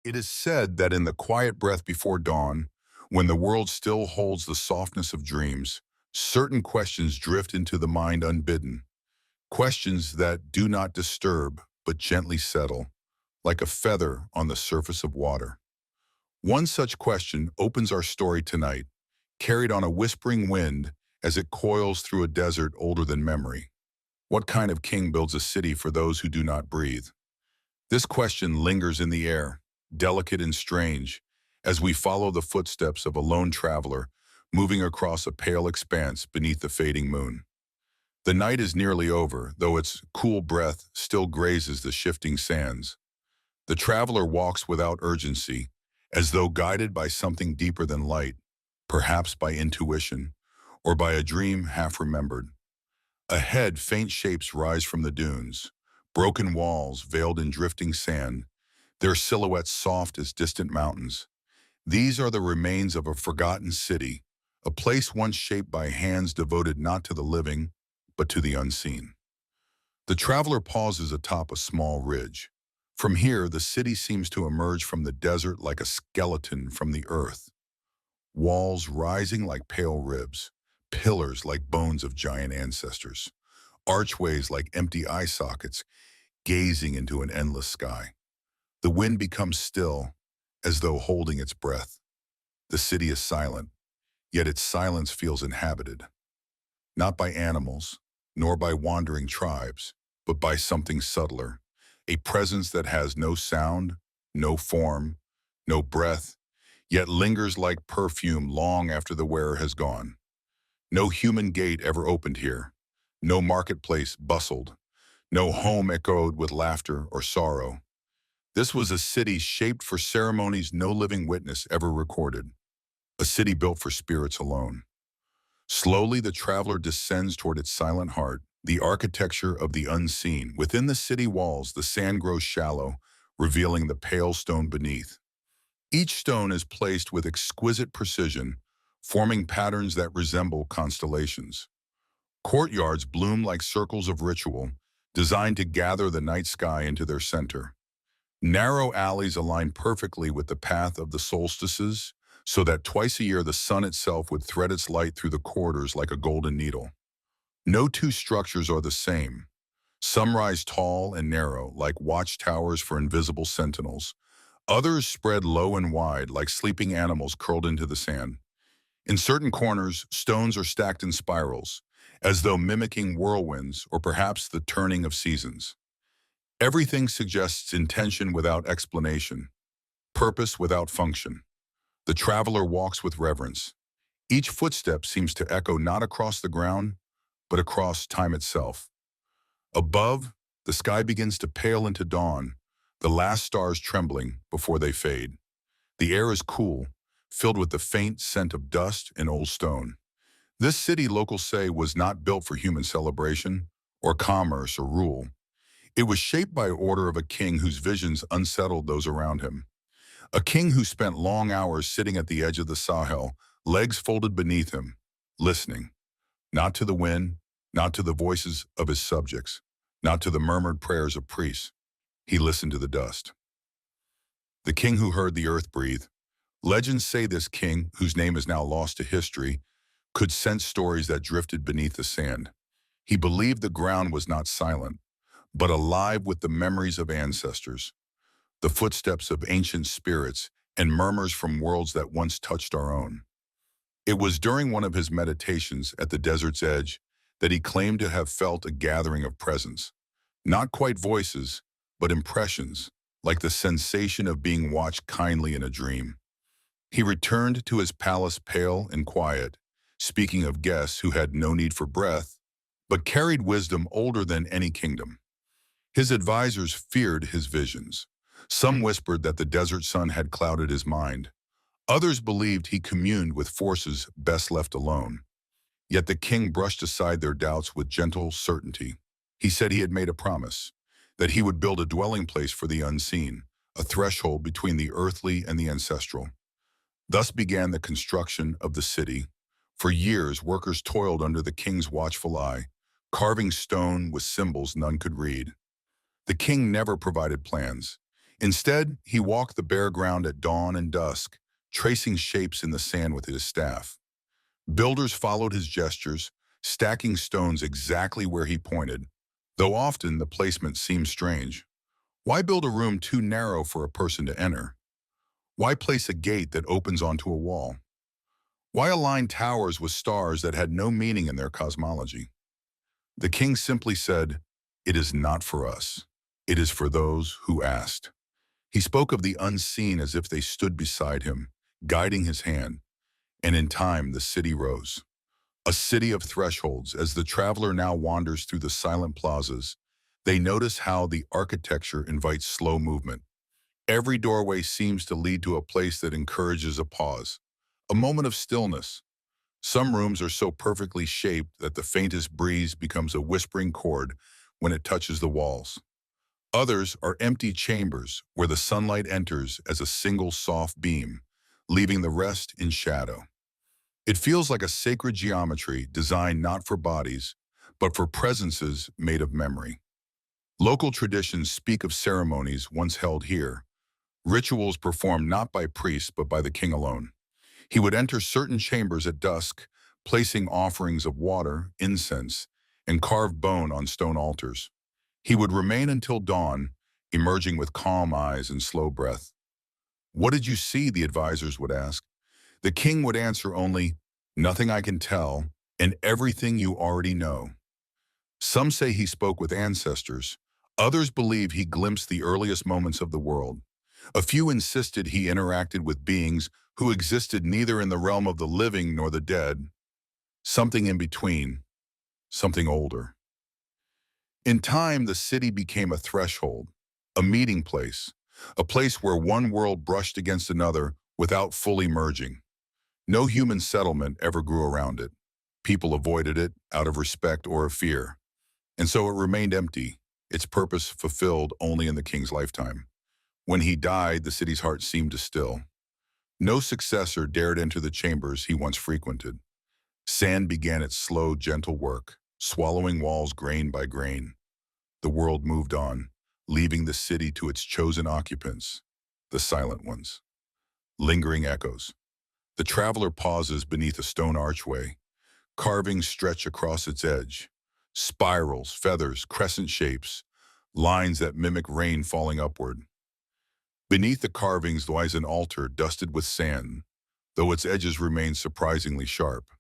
It is said that in the quiet breath before dawn, when the world still holds the softness of dreams, certain questions drift into the mind unbidden, questions that do not disturb but gently settle, like a feather on the surface of water. One such question opens our story tonight, carried on a whispering wind as it coils through a desert older than memory. What kind of king builds a city for those who do not breathe? This question lingers in the air, delicate and strange, as we follow the footsteps of a lone traveler moving across a pale expanse beneath the fading moon. The night is nearly over, though its cool breath still grazes the shifting sands. The traveler walks without urgency, as though guided by something deeper than light, perhaps by intuition, or by a dream half remembered. Ahead, faint shapes rise from the dunes, broken walls veiled in drifting sand, their silhouettes soft as distant mountains. These are the remains of a forgotten city, a place once shaped by hands devoted not to the living, but to the unseen. The traveler pauses atop a small ridge. From here, the city seems to emerge from the desert like a skeleton from the earth. Walls rising like pale ribs, pillars like bones of giant ancestors, archways like empty eye sockets, gazing into an endless sky. The wind becomes still, as though holding its breath. The city is silent, yet its silence feels inhabited, not by animals, nor by wandering tribes, but by something subtler, a presence that has no sound, no form, no breath, yet lingers like perfume long after the wearer has gone. No human gate ever opened here, no marketplace bustled, no home echoed with laughter or sorrow. This was a city shaped for ceremonies no living witness ever recorded, a city built for spirits alone. Slowly, the traveler descends toward its silent heart, the architecture of the unseen. Within the city walls, the sand grows shallow, revealing the pale stone beneath. Each stone is placed with exquisite precision, forming patterns that resemble constellations. Courtyards bloom like circles of ritual, designed to gather the night sky into their center. Narrow alleys align perfectly with the path of the solstices, so that twice a year the sun itself would thread its light through the corridors like a golden needle. No two structures are the same. Some rise tall and narrow, like watchtowers for invisible sentinels. Others spread low and wide, like sleeping animals curled into the sand. In certain corners, stones are stacked in spirals, as though mimicking whirlwinds or perhaps the turning of seasons. Everything suggests intention without explanation, purpose without function. The traveler walks with reverence. Each footstep seems to echo not across the ground, but across time itself. Above, the sky begins to pale into dawn, the last stars trembling before they fade. The air is cool, filled with the faint scent of dust and old stone. This city, locals say, was not built for human celebration or commerce or rule. It was shaped by order of a king whose visions unsettled those around him. A king who spent long hours sitting at the edge of the Sahel, legs folded beneath him, listening, not to the wind, not to the voices of his subjects, not to the murmured prayers of priests. He listened to the dust. The king who heard the earth breathe. Legends say this king, whose name is now lost to history, could sense stories that drifted beneath the sand. He believed the ground was not silent, but alive with the memories of ancestors, the footsteps of ancient spirits, and murmurs from worlds that once touched our own. It was during one of his meditations at the desert's edge that he claimed to have felt a gathering of presence, not quite voices, but impressions, like the sensation of being watched kindly in a dream. He returned to his palace pale and quiet, speaking of guests who had no need for breath, but carried wisdom older than any kingdom. His advisors feared his visions. Some whispered that the desert sun had clouded his mind. Others believed he communed with forces best left alone. Yet the king brushed aside their doubts with gentle certainty. He said he had made a promise, that he would build a dwelling place for the unseen, a threshold between the earthly and the ancestral. Thus began the construction of the city. For years, workers toiled under the king's watchful eye, carving stone with symbols none could read. The king never provided plans. Instead, he walked the bare ground at dawn and dusk, tracing shapes in the sand with his staff. Builders followed his gestures, stacking stones exactly where he pointed, though often the placement seemed strange. Why build a room too narrow for a person to enter? Why place a gate that opens onto a wall? Why align towers with stars that had no meaning in their cosmology? The king simply said, "It is not for us. It is for those who asked." He spoke of the unseen as if they stood beside him, guiding his hand, and in time the city rose. A city of thresholds. As the traveler now wanders through the silent plazas, they notice how the architecture invites slow movement. Every doorway seems to lead to a place that encourages a pause, a moment of stillness. Some rooms are so perfectly shaped that the faintest breeze becomes a whispering chord when it touches the walls. Others are empty chambers where the sunlight enters as a single soft beam, leaving the rest in shadow. It feels like a sacred geometry designed not for bodies, but for presences made of memory. Local traditions speak of ceremonies once held here, rituals performed not by priests but by the king alone. He would enter certain chambers at dusk, placing offerings of water, incense, and carved bone on stone altars. He would remain until dawn, emerging with calm eyes and slow breath. "What did you see?" the advisors would ask. The king would answer only, "Nothing I can tell, and everything you already know." Some say he spoke with ancestors. Others believe he glimpsed the earliest moments of the world. A few insisted he interacted with beings who existed neither in the realm of the living nor the dead, something in between, something older. In time, the city became a threshold, a meeting place, a place where one world brushed against another without fully merging. No human settlement ever grew around it. People avoided it out of respect or of fear. And so it remained empty, its purpose fulfilled only in the king's lifetime. When he died, the city's heart seemed to still. No successor dared enter the chambers he once frequented. Sand began its slow, gentle work, swallowing walls grain by grain. The world moved on, leaving the city to its chosen occupants, the silent ones. Lingering echoes. The traveler pauses beneath a stone archway. Carvings stretch across its edge. Spirals, feathers, crescent shapes, lines that mimic rain falling upward. Beneath the carvings lies an altar dusted with sand, though its edges remain surprisingly sharp.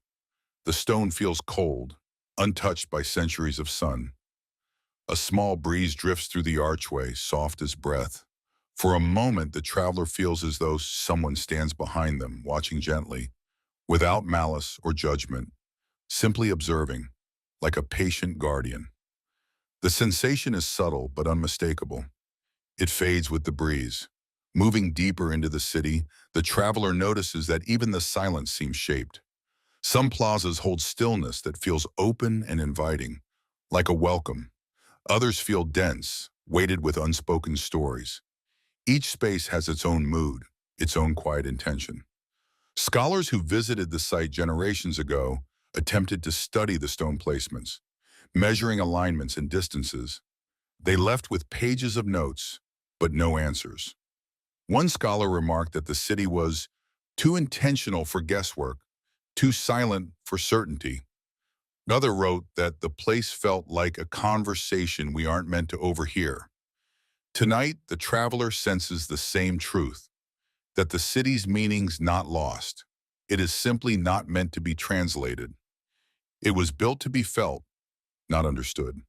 The stone feels cold, untouched by centuries of sun. A small breeze drifts through the archway, soft as breath. For a moment, the traveler feels as though someone stands behind them, watching gently, without malice or judgment, simply observing, like a patient guardian. The sensation is subtle but unmistakable. It fades with the breeze. Moving deeper into the city, the traveler notices that even the silence seems shaped. Some plazas hold stillness that feels open and inviting, like a welcome. Others feel dense, weighted with unspoken stories. Each space has its own mood, its own quiet intention. Scholars who visited the site generations ago attempted to study the stone placements, measuring alignments and distances. They left with pages of notes, but no answers. One scholar remarked that the city was too intentional for guesswork, too silent for certainty. Another wrote that the place felt like a conversation we aren't meant to overhear. Tonight, the traveler senses the same truth, that the city's meaning's not lost. It is simply not meant to be translated. It was built to be felt, not understood.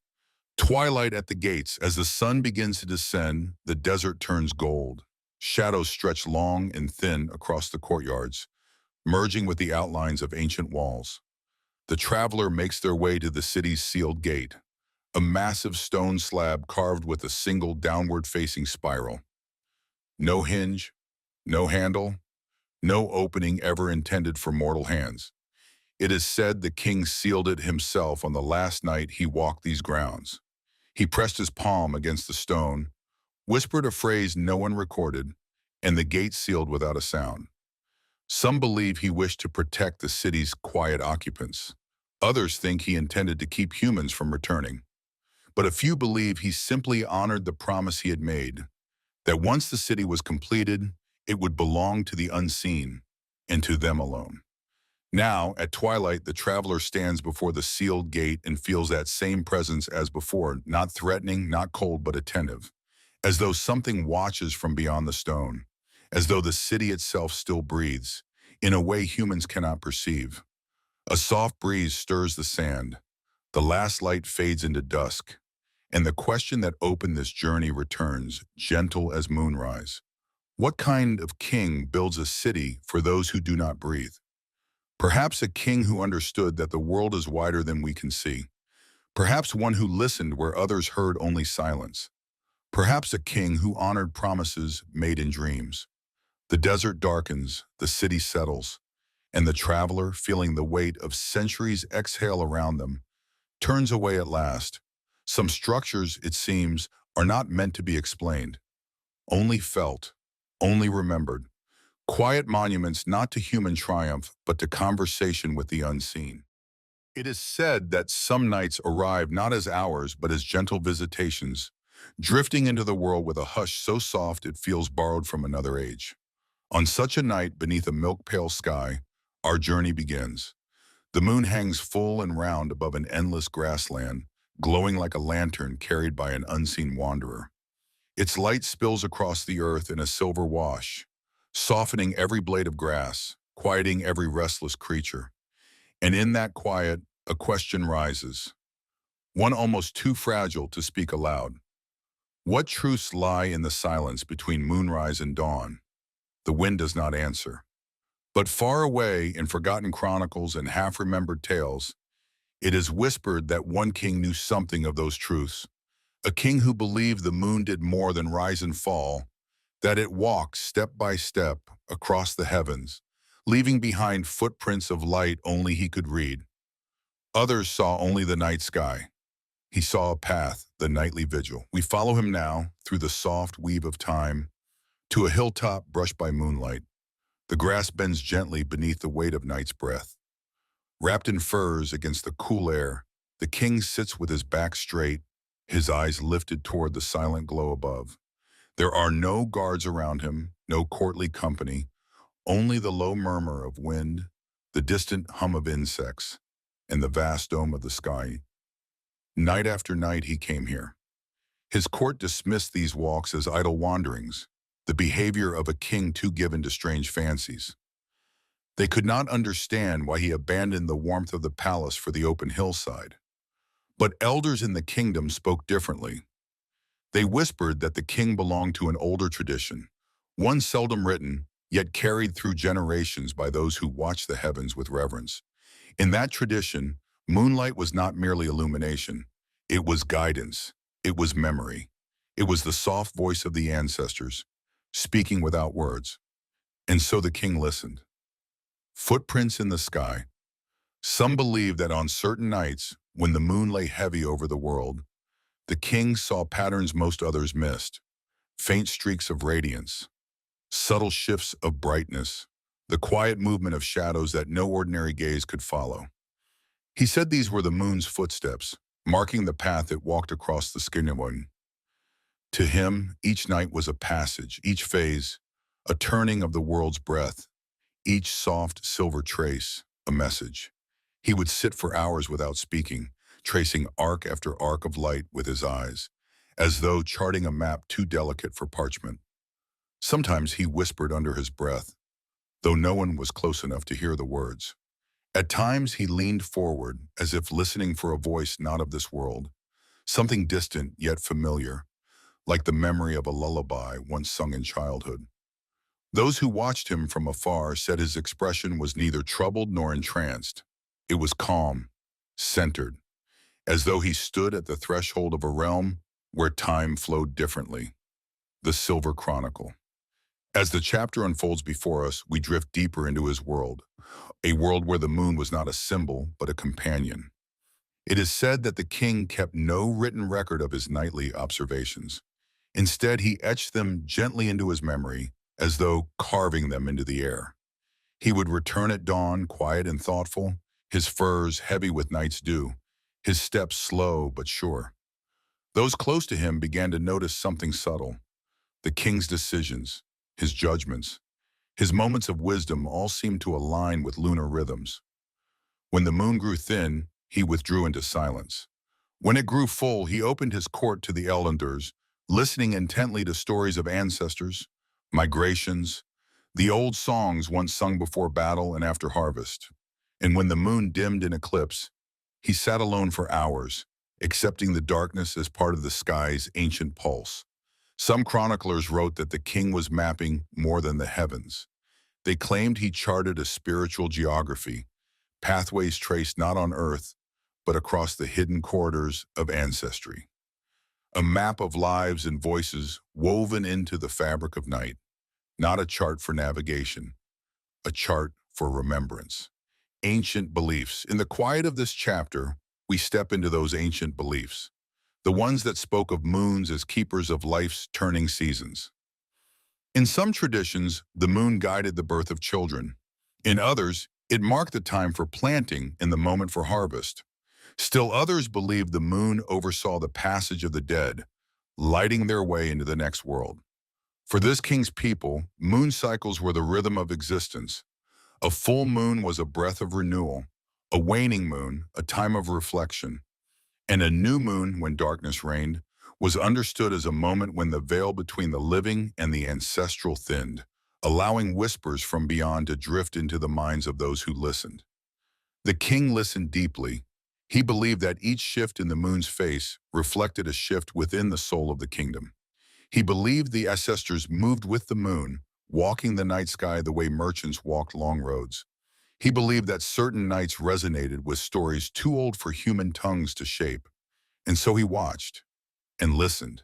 Twilight at the gates. As the sun begins to descend, the desert turns gold. Shadows stretch long and thin across the courtyards, merging with the outlines of ancient walls. The traveler makes their way to the city's sealed gate, a massive stone slab carved with a single downward-facing spiral. No hinge, no handle, no opening ever intended for mortal hands. It is said the king sealed it himself on the last night he walked these grounds. He pressed his palm against the stone, whispered a phrase no one recorded, and the gate sealed without a sound. Some believe he wished to protect the city's quiet occupants. Others think he intended to keep humans from returning. But a few believe he simply honored the promise he had made, that once the city was completed, it would belong to the unseen and to them alone. Now, at twilight, the traveler stands before the sealed gate and feels that same presence as before, not threatening, not cold, but attentive, as though something watches from beyond the stone, as though the city itself still breathes, in a way humans cannot perceive. A soft breeze stirs the sand, the last light fades into dusk, and the question that opened this journey returns, gentle as moonrise. What kind of king builds a city for those who do not breathe? Perhaps a king who understood that the world is wider than we can see. Perhaps one who listened where others heard only silence. Perhaps a king who honored promises made in dreams. The desert darkens, the city settles, and the traveler, feeling the weight of centuries exhale around them, turns away at last. Some structures, it seems, are not meant to be explained, only felt, only remembered. Quiet monuments not to human triumph, but to conversation with the unseen. It is said that some nights arrive not as hours, but as gentle visitations, drifting into the world with a hush so soft it feels borrowed from another age. On such a night, beneath a milk-pale sky, our journey begins. The moon hangs full and round above an endless grassland, glowing like a lantern carried by an unseen wanderer. Its light spills across the earth in a silver wash, softening every blade of grass, quieting every restless creature. And in that quiet, a question rises, one almost too fragile to speak aloud. What truths lie in the silence between moonrise and dawn? The wind does not answer. But far away in forgotten chronicles and half-remembered tales, it is whispered that one king knew something of those truths, a king who believed the moon did more than rise and fall, that it walked step by step across the heavens, leaving behind footprints of light only he could read. Others saw only the night sky. He saw a path, the nightly vigil. We follow him now through the soft weave of time to a hilltop brushed by moonlight. The grass bends gently beneath the weight of night's breath. Wrapped in furs against the cool air, the king sits with his back straight, his eyes lifted toward the silent glow above. There are no guards around him, no courtly company, only the low murmur of wind, the distant hum of insects, and the vast dome of the sky. Night after night he came here. His court dismissed these walks as idle wanderings, the behavior of a king too given to strange fancies. They could not understand why he abandoned the warmth of the palace for the open hillside. But elders in the kingdom spoke differently. They whispered that the king belonged to an older tradition, one seldom written, yet carried through generations by those who watched the heavens with reverence. In that tradition, moonlight was not merely illumination. It was guidance. It was memory. It was the soft voice of the ancestors, speaking without words. And so the king listened. Footprints in the sky. Some believe that on certain nights, when the moon lay heavy over the world, the king saw patterns most others missed, faint streaks of radiance, subtle shifts of brightness, the quiet movement of shadows that no ordinary gaze could follow. He said these were the moon's footsteps, marking the path it walked across the sky. To him, each night was a passage, each phase, a turning of the world's breath, each soft silver trace, a message. He would sit for hours without speaking, tracing arc after arc of light with his eyes, as though charting a map too delicate for parchment. Sometimes he whispered under his breath, though no one was close enough to hear the words. At times he leaned forward, as if listening for a voice not of this world, something distant yet familiar, like the memory of a lullaby once sung in childhood. Those who watched him from afar said his expression was neither troubled nor entranced. It was calm, centered, as though he stood at the threshold of a realm where time flowed differently. The Silver Chronicle. As the chapter unfolds before us, we drift deeper into his world, a world where the moon was not a symbol, but a companion. It is said that the king kept no written record of his nightly observations. Instead, he etched them gently into his memory, as though carving them into the air. He would return at dawn, quiet and thoughtful, his furs heavy with night's dew, his steps slow but sure. Those close to him began to notice something subtle. The king's decisions, his judgments, his moments of wisdom all seemed to align with lunar rhythms. When the moon grew thin, he withdrew into silence. When it grew full, he opened his court to the elders, listening intently to stories of ancestors, migrations, the old songs once sung before battle and after harvest. And when the moon dimmed in eclipse, he sat alone for hours, accepting the darkness as part of the sky's ancient pulse. Some chroniclers wrote that the king was mapping more than the heavens. They claimed he charted a spiritual geography, pathways traced not on earth, but across the hidden corridors of ancestry. A map of lives and voices woven into the fabric of night, not a chart for navigation, a chart for remembrance. Ancient beliefs. In the quiet of this chapter, we step into those ancient beliefs, the ones that spoke of moons as keepers of life's turning seasons. In some traditions, the moon guided the birth of children. In others, it marked the time for planting and the moment for harvest. Still others believed the moon oversaw the passage of the dead, lighting their way into the next world. For this king's people, moon cycles were the rhythm of existence. A full moon was a breath of renewal, a waning moon, a time of reflection, and a new moon, when darkness reigned, was understood as a moment when the veil between the living and the ancestral thinned, allowing whispers from beyond to drift into the minds of those who listened. The king listened deeply. He believed that each shift in the moon's face reflected a shift within the soul of the kingdom. He believed the ancestors moved with the moon, walking the night sky the way merchants walked long roads. He believed that certain nights resonated with stories too old for human tongues to shape. And so he watched and listened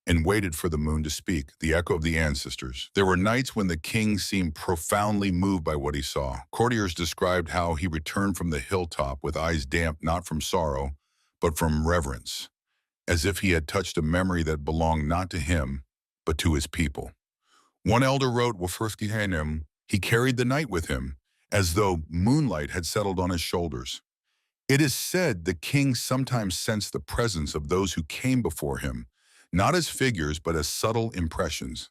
and waited for the moon to speak, the echo of the ancestors. There were nights when the king seemed profoundly moved by what he saw. Courtiers described how he returned from the hilltop with eyes damp not from sorrow, but from reverence, as if he had touched a memory that belonged not to him, but to his people. One elder wrote, "Wafirtihanim, he carried the night with him, as though moonlight had settled on his shoulders." It is said the king sometimes sensed the presence of those who came before him, not as figures but as subtle impressions,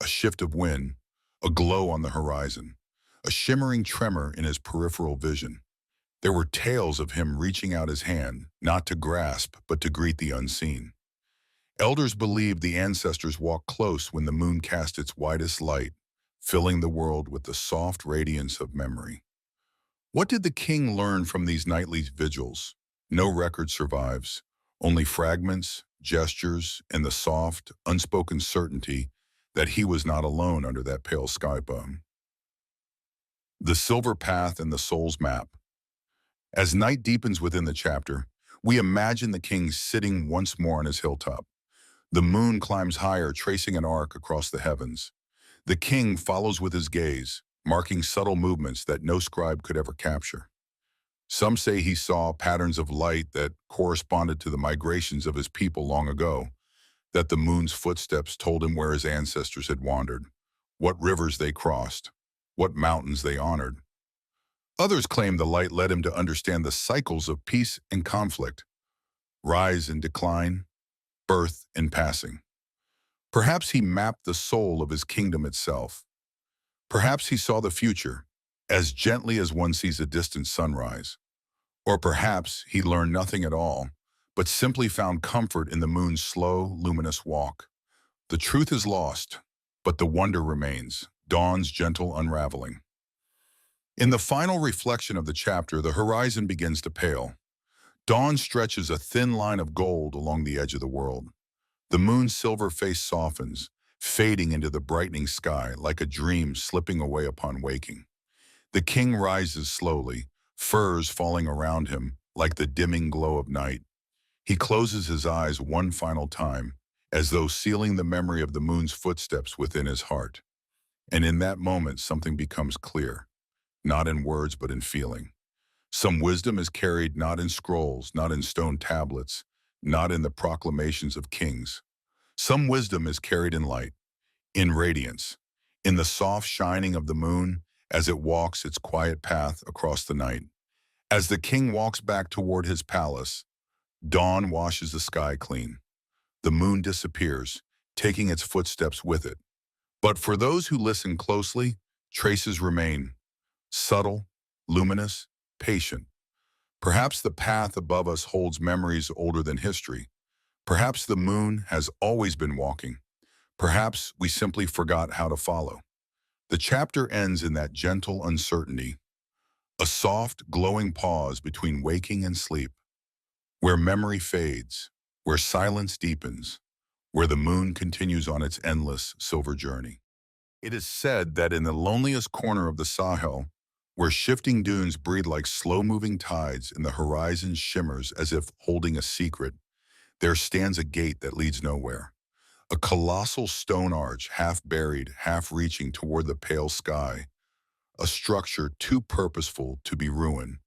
a shift of wind, a glow on the horizon, a shimmering tremor in his peripheral vision. There were tales of him reaching out his hand, not to grasp, but to greet the unseen. Elders believed the ancestors walked close when the moon cast its widest light, filling the world with the soft radiance of memory. What did the king learn from these nightly vigils? No record survives, only fragments, gestures, and the soft, unspoken certainty that he was not alone under that pale sky above. The silver path and the soul's map. As night deepens within the chapter, we imagine the king sitting once more on his hilltop. The moon climbs higher, tracing an arc across the heavens. The king follows with his gaze, marking subtle movements that no scribe could ever capture. Some say he saw patterns of light that corresponded to the migrations of his people long ago, that the moon's footsteps told him where his ancestors had wandered, what rivers they crossed, what mountains they honored. Others claim the light led him to understand the cycles of peace and conflict, rise and decline, birth and passing. Perhaps he mapped the soul of his kingdom itself. Perhaps he saw the future, as gently as one sees a distant sunrise. Or perhaps he learned nothing at all, but simply found comfort in the moon's slow, luminous walk. The truth is lost, but the wonder remains, dawn's gentle unraveling. In the final reflection of the chapter, the horizon begins to pale. Dawn stretches a thin line of gold along the edge of the world. The moon's silver face softens, fading into the brightening sky like a dream slipping away upon waking. The king rises slowly, furs falling around him like the dimming glow of night. He closes his eyes one final time, as though sealing the memory of the moon's footsteps within his heart. And in that moment, something becomes clear, not in words but in feeling. Some wisdom is carried not in scrolls, not in stone tablets, not in the proclamations of kings. Some wisdom is carried in light, in radiance, in the soft shining of the moon as it walks its quiet path across the night. As the king walks back toward his palace, dawn washes the sky clean. The moon disappears, taking its footsteps with it. But for those who listen closely, traces remain, subtle, luminous, patient. Perhaps the path above us holds memories older than history. Perhaps the moon has always been walking. Perhaps we simply forgot how to follow. The chapter ends in that gentle uncertainty, a soft, glowing pause between waking and sleep, where memory fades, where silence deepens, where the moon continues on its endless silver journey. It is said that in the loneliest corner of the Sahel, where shifting dunes breathe like slow-moving tides and the horizon shimmers as if holding a secret, there stands a gate that leads nowhere. A colossal stone arch, half buried, half reaching toward the pale sky, a structure too purposeful to be ruin,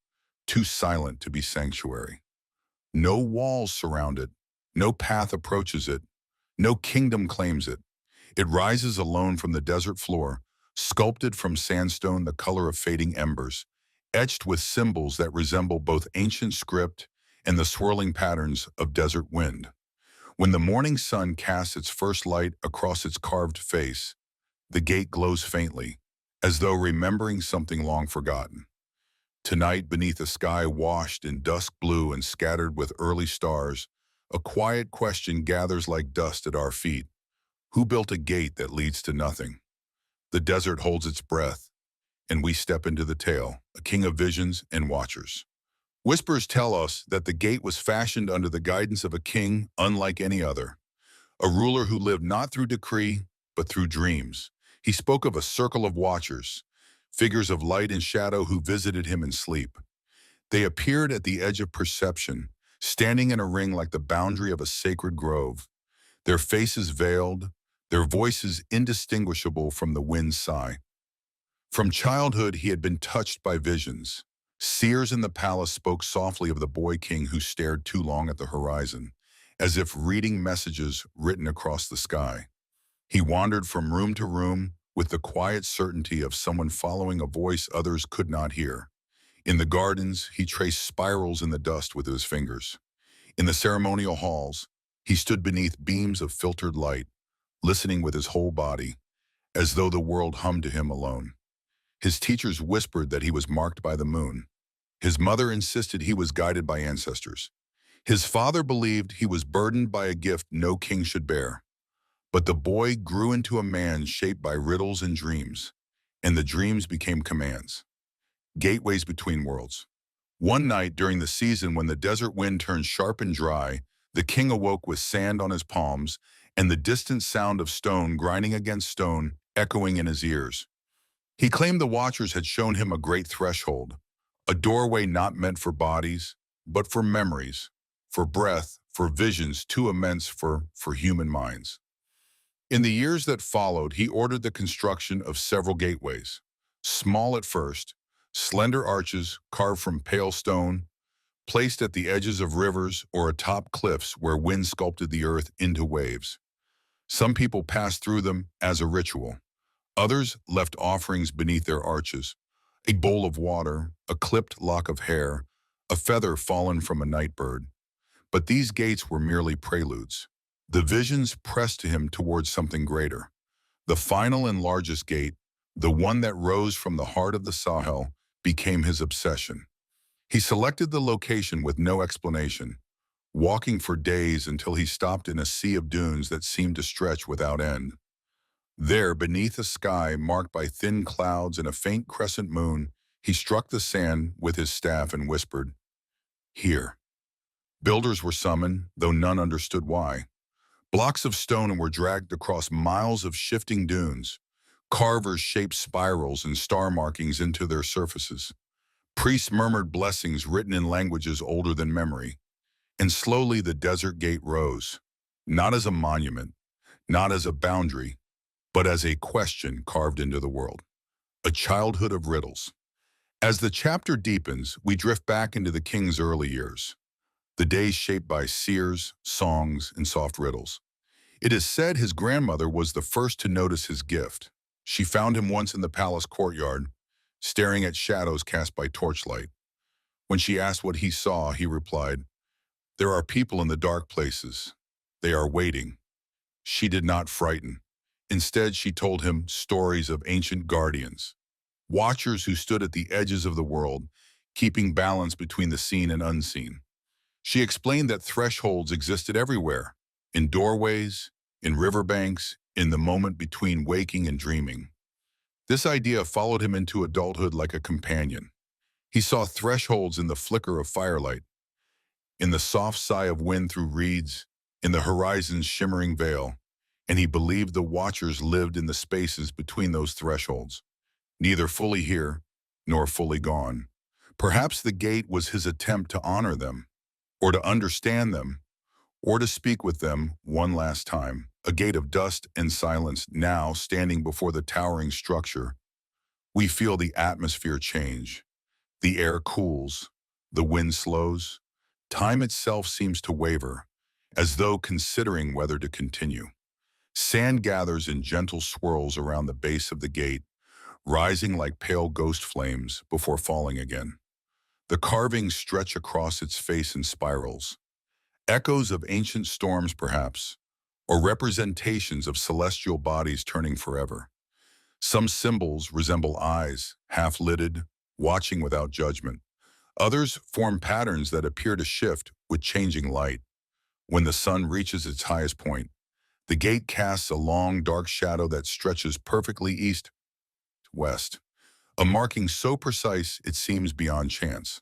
too silent to be sanctuary. No walls surround it, no path approaches it, no kingdom claims it. It rises alone from the desert floor, sculpted from sandstone the color of fading embers, etched with symbols that resemble both ancient script and the swirling patterns of desert wind. When the morning sun casts its first light across its carved face, the gate glows faintly, as though remembering something long forgotten. Tonight, beneath a sky washed in dusk blue and scattered with early stars, a quiet question gathers like dust at our feet. Who built a gate that leads to nothing? The desert holds its breath, and we step into the tale, a king of visions and watchers. Whispers tell us that the gate was fashioned under the guidance of a king unlike any other, a ruler who lived not through decree, but through dreams. He spoke of a circle of watchers, figures of light and shadow who visited him in sleep. They appeared at the edge of perception, standing in a ring like the boundary of a sacred grove, their faces veiled, their voices indistinguishable from the wind's sigh. From childhood, he had been touched by visions. Seers in the palace spoke softly of the boy king who stared too long at the horizon, as if reading messages written across the sky. He wandered from room to room with the quiet certainty of someone following a voice others could not hear. In the gardens, he traced spirals in the dust with his fingers. In the ceremonial halls, he stood beneath beams of filtered light, listening with his whole body, as though the world hummed to him alone. His teachers whispered that he was marked by the moon. His mother insisted he was guided by ancestors. His father believed he was burdened by a gift no king should bear. But the boy grew into a man shaped by riddles and dreams, and the dreams became commands, gateways between worlds. One night during the season when the desert wind turned sharp and dry, the king awoke with sand on his palms and the distant sound of stone grinding against stone echoing in his ears. He claimed the watchers had shown him a great threshold, a doorway not meant for bodies, but for memories, for breath, for visions too immense for human minds. In the years that followed, he ordered the construction of several gateways. Small at first, slender arches carved from pale stone, placed at the edges of rivers or atop cliffs where wind sculpted the earth into waves. Some people passed through them as a ritual. Others left offerings beneath their arches, a bowl of water, a clipped lock of hair, a feather fallen from a night bird. But these gates were merely preludes. The visions pressed to him towards something greater. The final and largest gate, the one that rose from the heart of the Sahel, became his obsession. He selected the location with no explanation, walking for days until he stopped in a sea of dunes that seemed to stretch without end. There, beneath a sky marked by thin clouds and a faint crescent moon, he struck the sand with his staff and whispered, "Here." Builders were summoned, though none understood why. Blocks of stone were dragged across miles of shifting dunes. Carvers shaped spirals and star markings into their surfaces. Priests murmured blessings written in languages older than memory. And slowly the desert gate rose, not as a monument, not as a boundary, but as a question carved into the world. A childhood of riddles. As the chapter deepens, we drift back into the king's early years. The days shaped by seers, songs, and soft riddles. It is said his grandmother was the first to notice his gift. She found him once in the palace courtyard, staring at shadows cast by torchlight. When she asked what he saw, he replied, "There are people in the dark places. They are waiting." She did not frighten. Instead, she told him stories of ancient guardians, watchers who stood at the edges of the world, keeping balance between the seen and unseen. She explained that thresholds existed everywhere, in doorways, in riverbanks, in the moment between waking and dreaming. This idea followed him into adulthood like a companion. He saw thresholds in the flicker of firelight, in the soft sigh of wind through reeds, in the horizon's shimmering veil, and he believed the watchers lived in the spaces between those thresholds, neither fully here nor fully gone. Perhaps the gate was his attempt to honor them, or to understand them, or to speak with them one last time. A gate of dust and silence now standing before the towering structure. We feel the atmosphere change. The air cools, the wind slows. Time itself seems to waver, as though considering whether to continue. Sand gathers in gentle swirls around the base of the gate, rising like pale ghost flames before falling again. The carvings stretch across its face in spirals, echoes of ancient storms perhaps, or representations of celestial bodies turning forever. Some symbols resemble eyes, half-lidded, watching without judgment. Others form patterns that appear to shift with changing light. When the sun reaches its highest point, the gate casts a long, dark shadow that stretches perfectly east-west, a marking so precise it seems beyond chance.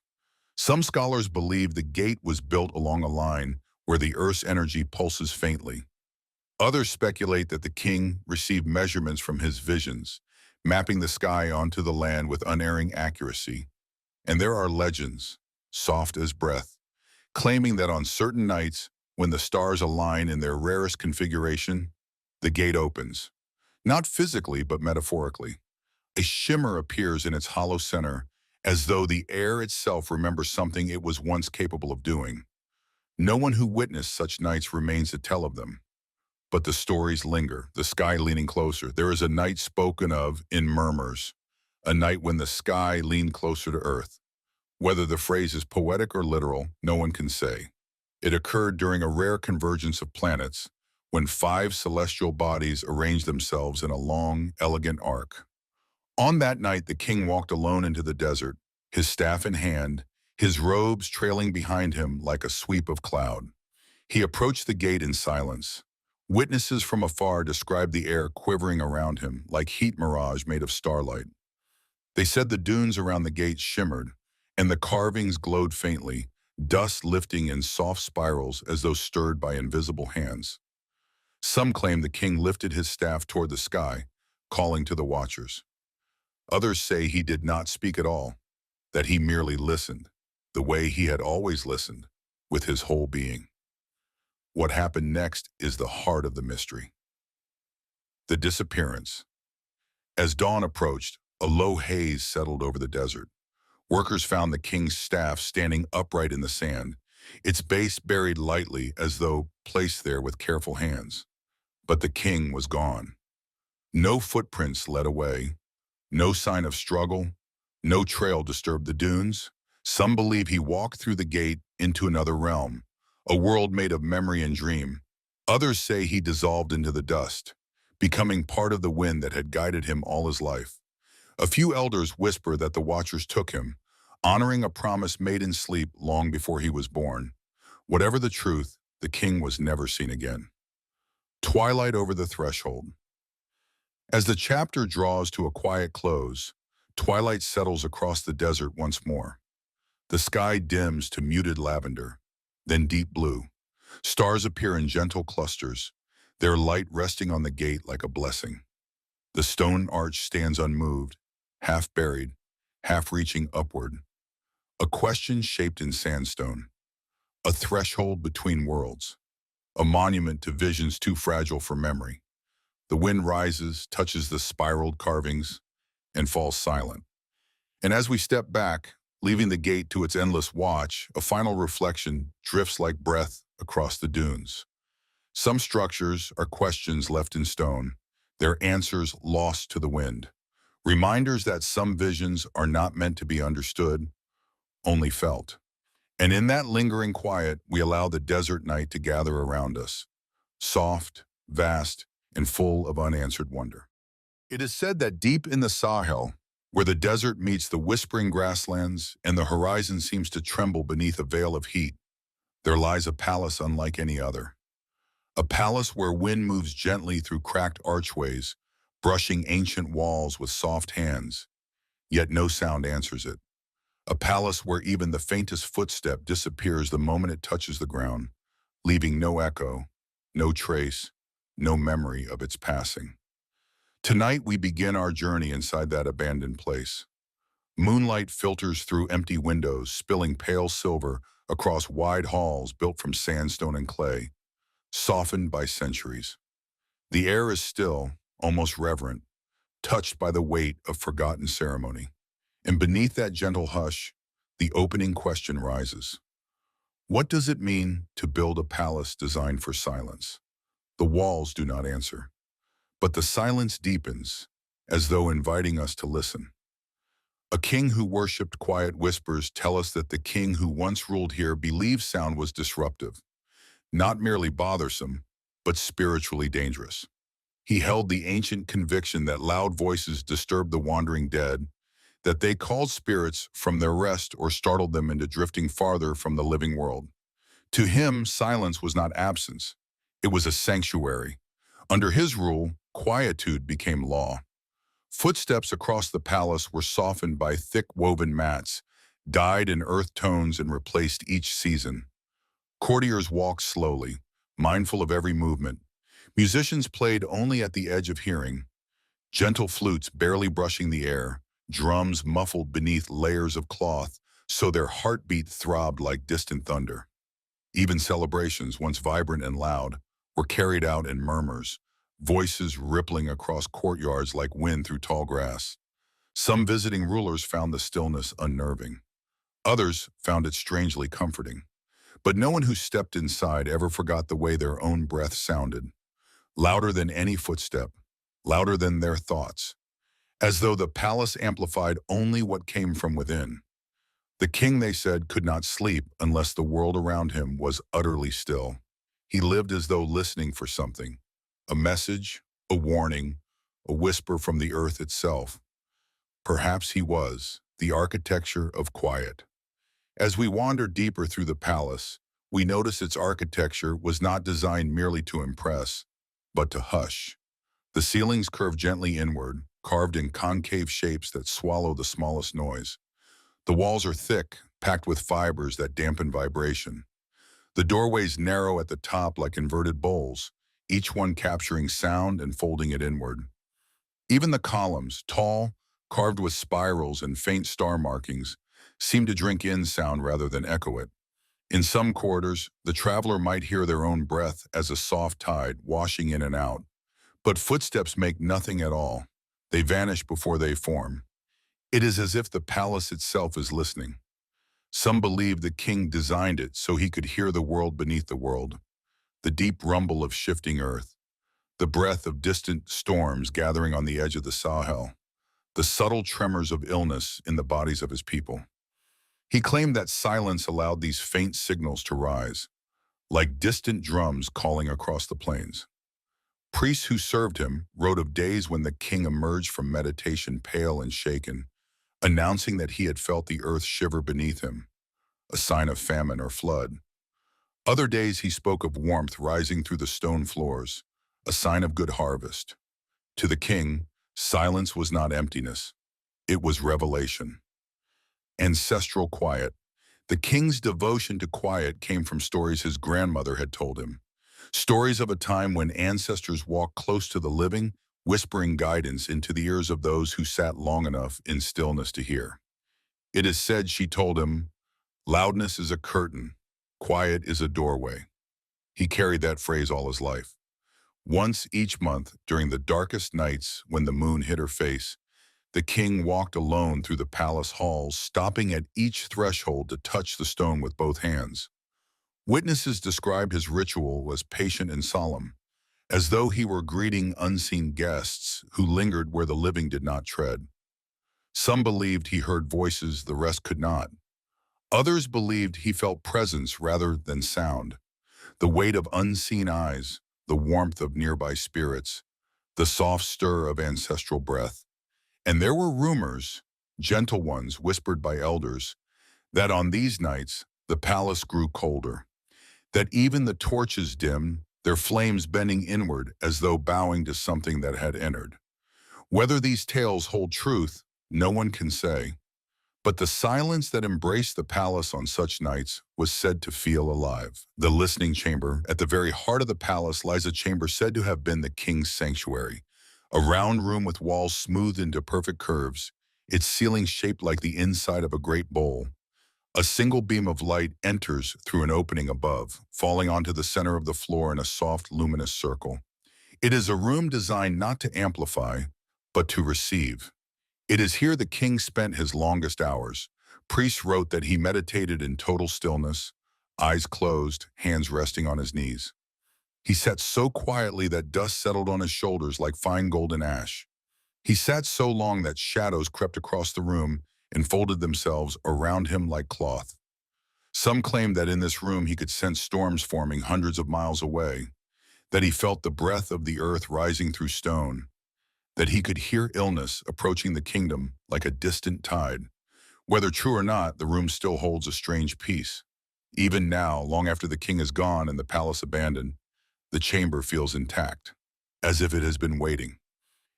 Some scholars believe the gate was built along a line where the Earth's energy pulses faintly. Others speculate that the king received measurements from his visions, mapping the sky onto the land with unerring accuracy. And there are legends, soft as breath, claiming that on certain nights, when the stars align in their rarest configuration, the gate opens. Not physically, but metaphorically. A shimmer appears in its hollow center, as though the air itself remembers something it was once capable of doing. No one who witnessed such nights remains to tell of them. But the stories linger, the sky leaning closer. There is a night spoken of in murmurs, a night when the sky leaned closer to Earth. Whether the phrase is poetic or literal, no one can say. It occurred during a rare convergence of planets, when 5 celestial bodies arranged themselves in a long, elegant arc. On that night, the king walked alone into the desert, his staff in hand, his robes trailing behind him like a sweep of cloud. He approached the gate in silence. Witnesses from afar described the air quivering around him like heat mirage made of starlight. They said the dunes around the gate shimmered, and the carvings glowed faintly, dust lifting in soft spirals as though stirred by invisible hands. Some claim the king lifted his staff toward the sky, calling to the watchers. Others say he did not speak at all, that he merely listened, the way he had always listened, with his whole being. What happened next is the heart of the mystery. The disappearance. As dawn approached, a low haze settled over the desert. Workers found the king's staff standing upright in the sand, its base buried lightly as though placed there with careful hands. But the king was gone. No footprints led away, no sign of struggle, no trail disturbed the dunes. Some believe he walked through the gate into another realm, a world made of memory and dream. Others say he dissolved into the dust, becoming part of the wind that had guided him all his life. A few elders whisper that the watchers took him, honoring a promise made in sleep long before he was born. Whatever the truth, the king was never seen again. Twilight over the threshold. As the chapter draws to a quiet close, twilight settles across the desert once more. The sky dims to muted lavender, then deep blue. Stars appear in gentle clusters, their light resting on the gate like a blessing. The stone arch stands unmoved, half buried, half reaching upward. A question shaped in sandstone, a threshold between worlds, a monument to visions too fragile for memory. The wind rises, touches the spiraled carvings, and falls silent. And as we step back, leaving the gate to its endless watch, a final reflection drifts like breath across the dunes. Some structures are questions left in stone, their answers lost to the wind. Reminders that some visions are not meant to be understood, only felt. And in that lingering quiet, we allow the desert night to gather around us. Soft, vast, and full of unanswered wonder. It is said that deep in the Sahel, where the desert meets the whispering grasslands and the horizon seems to tremble beneath a veil of heat, there lies a palace unlike any other. A palace where wind moves gently through cracked archways, brushing ancient walls with soft hands, yet no sound answers it. A palace where even the faintest footstep disappears the moment it touches the ground, leaving no echo, no trace, no memory of its passing. Tonight we begin our journey inside that abandoned place. Moonlight filters through empty windows, spilling pale silver across wide halls built from sandstone and clay, softened by centuries. The air is still, almost reverent, touched by the weight of forgotten ceremony. And beneath that gentle hush, the opening question rises. What does it mean to build a palace designed for silence? The walls do not answer, but the silence deepens, as though inviting us to listen. A king who worshipped quiet whispers tell us that the king who once ruled here believed sound was disruptive, not merely bothersome, but spiritually dangerous. He held the ancient conviction that loud voices disturbed the wandering dead, that they called spirits from their rest or startled them into drifting farther from the living world. To him, silence was not absence. It was a sanctuary. Under his rule, quietude became law. Footsteps across the palace were softened by thick woven mats, dyed in earth tones and replaced each season. Courtiers walked slowly, mindful of every movement. Musicians played only at the edge of hearing, gentle flutes barely brushing the air, drums muffled beneath layers of cloth, so their heartbeat throbbed like distant thunder. Even celebrations, once vibrant and loud, were carried out in murmurs, voices rippling across courtyards like wind through tall grass. Some visiting rulers found the stillness unnerving. Others found it strangely comforting. But no one who stepped inside ever forgot the way their own breath sounded, louder than any footstep, louder than their thoughts, as though the palace amplified only what came from within. The king, they said, could not sleep unless the world around him was utterly still. He lived as though listening for something, a message, a warning, a whisper from the earth itself. Perhaps he was the architecture of quiet. As we wander deeper through the palace, we notice its architecture was not designed merely to impress, but to hush. The ceilings curve gently inward, carved in concave shapes that swallow the smallest noise. The walls are thick, packed with fibers that dampen vibration. The doorways narrow at the top like inverted bowls, each one capturing sound and folding it inward. Even the columns, tall, carved with spirals and faint star markings, seem to drink in sound rather than echo it. In some corridors, the traveler might hear their own breath as a soft tide washing in and out. But footsteps make nothing at all. They vanish before they form. It is as if the palace itself is listening. Some believe the king designed it so he could hear the world beneath the world, the deep rumble of shifting earth, the breath of distant storms gathering on the edge of the Sahel, the subtle tremors of illness in the bodies of his people. He claimed that silence allowed these faint signals to rise, like distant drums calling across the plains. Priests who served him wrote of days when the king emerged from meditation pale and shaken, announcing that he had felt the earth shiver beneath him, a sign of famine or flood. Other days he spoke of warmth rising through the stone floors, a sign of good harvest. To the king, silence was not emptiness, it was revelation. Ancestral quiet. The king's devotion to quiet came from stories his grandmother had told him. Stories of a time when ancestors walked close to the living, whispering guidance into the ears of those who sat long enough in stillness to hear. It is said she told him, "Loudness is a curtain, quiet is a doorway." He carried that phrase all his life. Once each month, during the darkest nights when the moon hid her face, the king walked alone through the palace halls, stopping at each threshold to touch the stone with both hands. Witnesses described his ritual as patient and solemn, as though he were greeting unseen guests who lingered where the living did not tread. Some believed he heard voices the rest could not. Others believed he felt presence rather than sound, the weight of unseen eyes, the warmth of nearby spirits, the soft stir of ancestral breath. And there were rumors, gentle ones whispered by elders, that on these nights the palace grew colder, that even the torches dimmed, their flames bending inward as though bowing to something that had entered. Whether these tales hold truth, no one can say, but the silence that embraced the palace on such nights was said to feel alive. The listening chamber, at the very heart of the palace, lies a chamber said to have been the king's sanctuary, a round room with walls smoothed into perfect curves, its ceiling shaped like the inside of a great bowl. A single beam of light enters through an opening above, falling onto the center of the floor in a soft, luminous circle. It is a room designed not to amplify, but to receive. It is here the king spent his longest hours. Priests wrote that he meditated in total stillness, eyes closed, hands resting on his knees. He sat so quietly that dust settled on his shoulders like fine golden ash. He sat so long that shadows crept across the room and folded themselves around him like cloth. Some claimed that in this room he could sense storms forming hundreds of miles away, that he felt the breath of the earth rising through stone, that he could hear illness approaching the kingdom like a distant tide. Whether true or not, the room still holds a strange peace. Even now, long after the king is gone and the palace abandoned, the chamber feels intact, as if it has been waiting.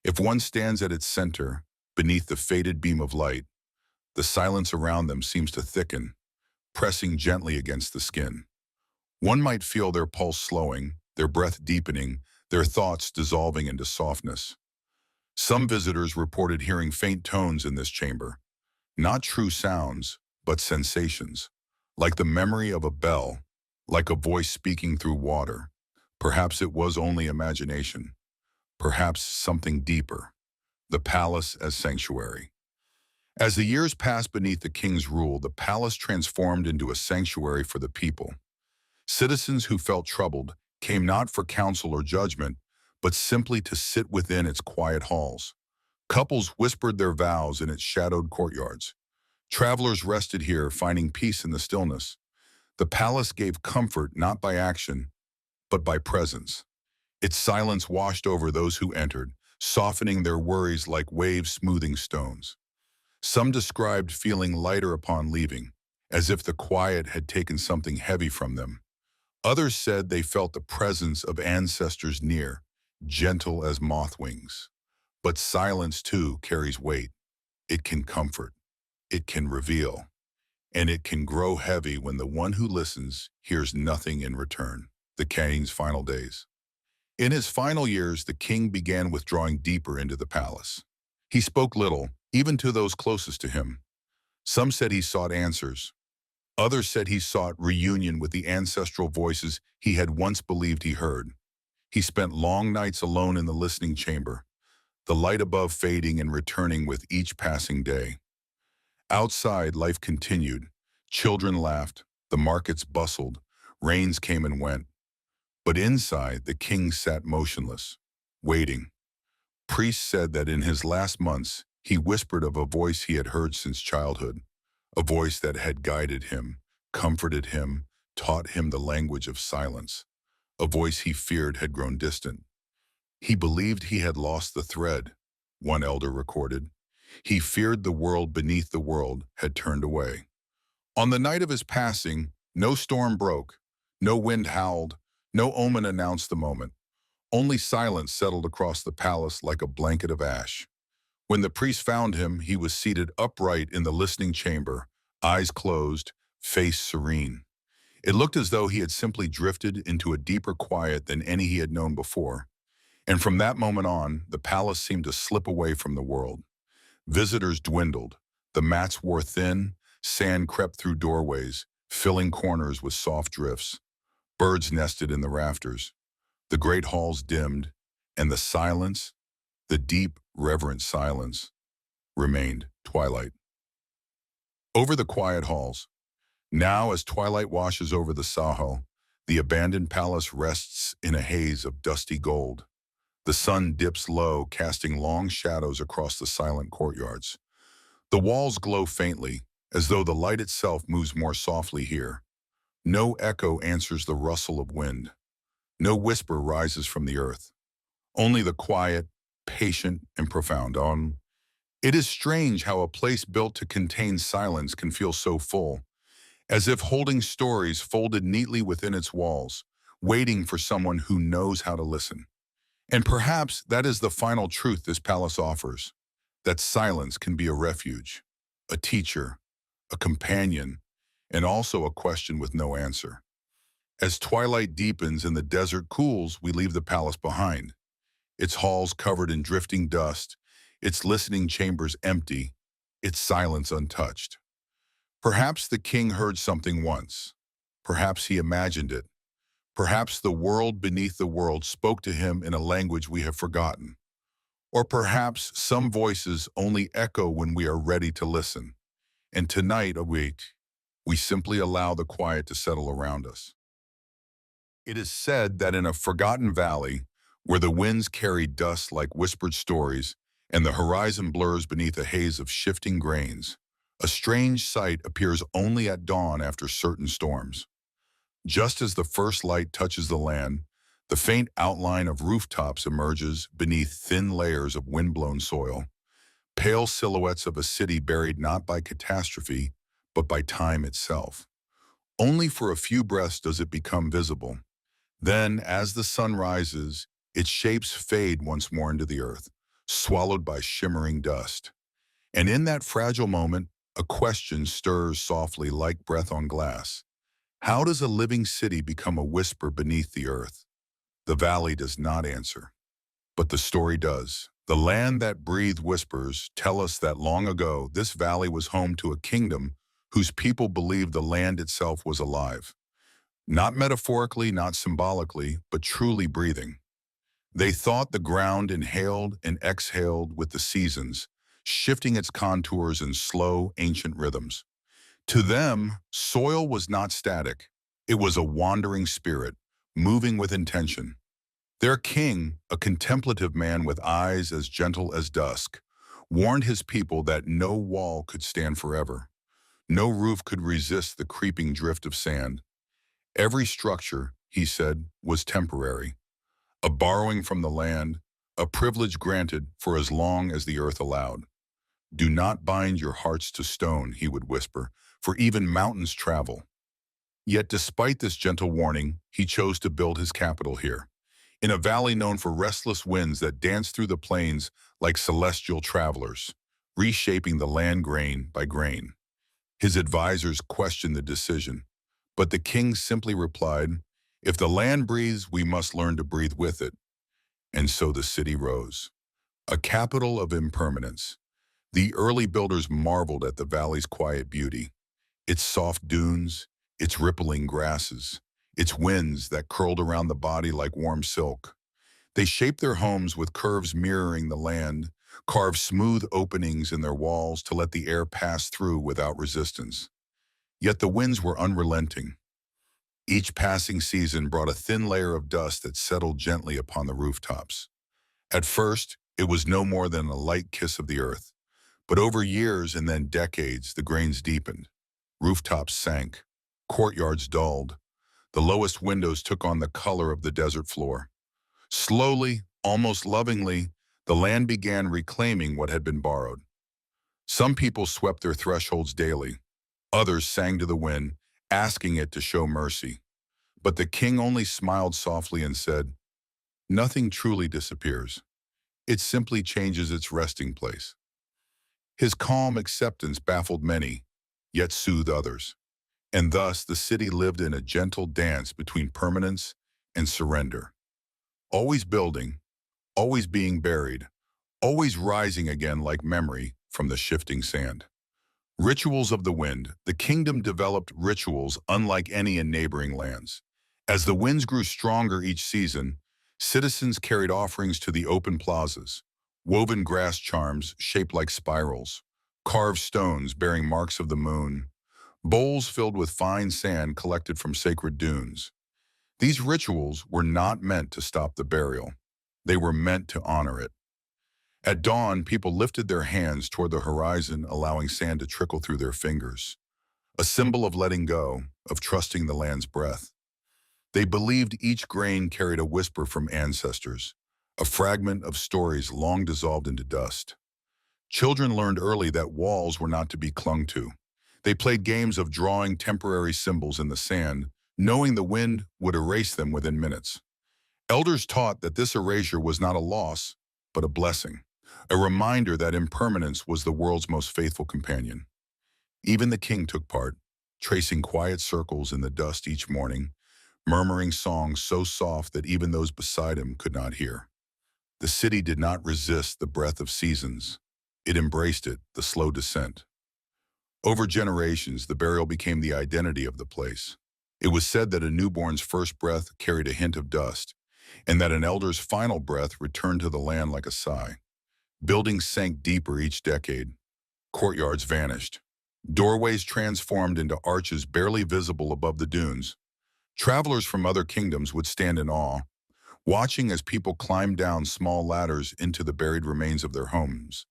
If one stands at its center, beneath the faded beam of light, the silence around them seems to thicken, pressing gently against the skin. One might feel their pulse slowing, their breath deepening, their thoughts dissolving into softness. Some visitors reported hearing faint tones in this chamber, not true sounds, but sensations, like the memory of a bell, like a voice speaking through water. Perhaps it was only imagination, perhaps something deeper, the palace as sanctuary. As the years passed beneath the king's rule, the palace transformed into a sanctuary for the people. Citizens who felt troubled came not for counsel or judgment, but simply to sit within its quiet halls. Couples whispered their vows in its shadowed courtyards. Travelers rested here, finding peace in the stillness. The palace gave comfort not by action, but by presence. Its silence washed over those who entered, softening their worries like waves smoothing stones. Some described feeling lighter upon leaving, as if the quiet had taken something heavy from them. Others said they felt the presence of ancestors near, gentle as moth wings. But silence, too, carries weight. It can comfort, it can reveal, and it can grow heavy when the one who listens hears nothing in return. The king's final days. In his final years, the king began withdrawing deeper into the palace. He spoke little, even to those closest to him. Some said he sought answers. Others said he sought reunion with the ancestral voices he had once believed he heard. He spent long nights alone in the listening chamber, the light above fading and returning with each passing day. Outside, life continued. Children laughed, the markets bustled, rains came and went. But inside, the king sat motionless, waiting. Priests said that in his last months, he whispered of a voice he had heard since childhood, a voice that had guided him, comforted him, taught him the language of silence, a voice he feared had grown distant. He believed he had lost the thread, one elder recorded. He feared the world beneath the world had turned away. On the night of his passing, no storm broke, no wind howled, no omen announced the moment. Only silence settled across the palace like a blanket of ash. When the priest found him, he was seated upright in the listening chamber, eyes closed, face serene. It looked as though he had simply drifted into a deeper quiet than any he had known before. And from that moment on, the palace seemed to slip away from the world. Visitors dwindled. The mats wore thin, sand crept through doorways, filling corners with soft drifts. Birds nested in the rafters. The great halls dimmed, and the silence, the deep, reverent silence, remained twilight. Over the quiet halls, now as twilight washes over the Sahel, the abandoned palace rests in a haze of dusty gold. The sun dips low, casting long shadows across the silent courtyards. The walls glow faintly, as though the light itself moves more softly here. No echo answers the rustle of wind. No whisper rises from the earth, only the quiet, patient, and profound. It is strange how a place built to contain silence can feel so full, as if holding stories folded neatly within its walls, waiting for someone who knows how to listen. And perhaps that is the final truth this palace offers, that silence can be a refuge, a teacher, a companion, and also a question with no answer. As twilight deepens and the desert cools, we leave the palace behind, its halls covered in drifting dust, its listening chambers empty, its silence untouched. Perhaps the king heard something once. Perhaps he imagined it. Perhaps the world beneath the world spoke to him in a language we have forgotten. Or perhaps some voices only echo when we are ready to listen. And tonight, awake, we simply allow the quiet to settle around us. It is said that in a forgotten valley, where the winds carry dust like whispered stories and the horizon blurs beneath a haze of shifting grains, a strange sight appears only at dawn after certain storms. Just as the first light touches the land, the faint outline of rooftops emerges beneath thin layers of windblown soil, pale silhouettes of a city buried not by catastrophe, but by time itself. Only for a few breaths does it become visible. Then, as the sun rises, its shapes fade once more into the earth, swallowed by shimmering dust. And in that fragile moment, a question stirs softly like breath on glass. How does a living city become a whisper beneath the earth? The valley does not answer, but the story does. The land that breathed whispers tell us that long ago, this valley was home to a kingdom whose people believed the land itself was alive. Not metaphorically, not symbolically, but truly breathing. They thought the ground inhaled and exhaled with the seasons, shifting its contours in slow, ancient rhythms. To them, soil was not static. It was a wandering spirit, moving with intention. Their king, a contemplative man with eyes as gentle as dusk, warned his people that no wall could stand forever. No roof could resist the creeping drift of sand. Every structure, he said, was temporary, a borrowing from the land, a privilege granted for as long as the earth allowed. Do not bind your hearts to stone, he would whisper, for even mountains travel. Yet despite this gentle warning, he chose to build his capital here, in a valley known for restless winds that dance through the plains like celestial travelers, reshaping the land grain by grain. His advisors questioned the decision, but the king simply replied, "If the land breathes, we must learn to breathe with it." And so the city rose, a capital of impermanence. The early builders marveled at the valley's quiet beauty, its soft dunes, its rippling grasses, its winds that curled around the body like warm silk. They shaped their homes with curves mirroring the land, carved smooth openings in their walls to let the air pass through without resistance. Yet the winds were unrelenting. Each passing season brought a thin layer of dust that settled gently upon the rooftops. At first, it was no more than a light kiss of the earth. But over years and then decades, the grains deepened. Rooftops sank. Courtyards dulled. The lowest windows took on the color of the desert floor. Slowly, almost lovingly, the land began reclaiming what had been borrowed. Some people swept their thresholds daily. Others sang to the wind, asking it to show mercy. But the king only smiled softly and said, "Nothing truly disappears. It simply changes its resting place." His calm acceptance baffled many, yet soothed others. And thus the city lived in a gentle dance between permanence and surrender. Always building, always being buried, always rising again like memory from the shifting sand. Rituals of the wind. The kingdom developed rituals unlike any in neighboring lands. As the winds grew stronger each season, citizens carried offerings to the open plazas, woven grass charms shaped like spirals, carved stones bearing marks of the moon, bowls filled with fine sand collected from sacred dunes. These rituals were not meant to stop the burial. They were meant to honor it. At dawn, people lifted their hands toward the horizon, allowing sand to trickle through their fingers, a symbol of letting go, of trusting the land's breath. They believed each grain carried a whisper from ancestors, a fragment of stories long dissolved into dust. Children learned early that walls were not to be clung to. They played games of drawing temporary symbols in the sand, knowing the wind would erase them within minutes. Elders taught that this erasure was not a loss, but a blessing, a reminder that impermanence was the world's most faithful companion. Even the king took part, tracing quiet circles in the dust each morning, murmuring songs so soft that even those beside him could not hear. The city did not resist the breath of seasons. It embraced it, the slow descent. Over generations, the burial became the identity of the place. It was said that a newborn's first breath carried a hint of dust, and that an elder's final breath returned to the land like a sigh. Buildings sank deeper each decade. Courtyards vanished. Doorways transformed into arches barely visible above the dunes. Travelers from other kingdoms would stand in awe, watching as people climbed down small ladders into the buried remains of their homes.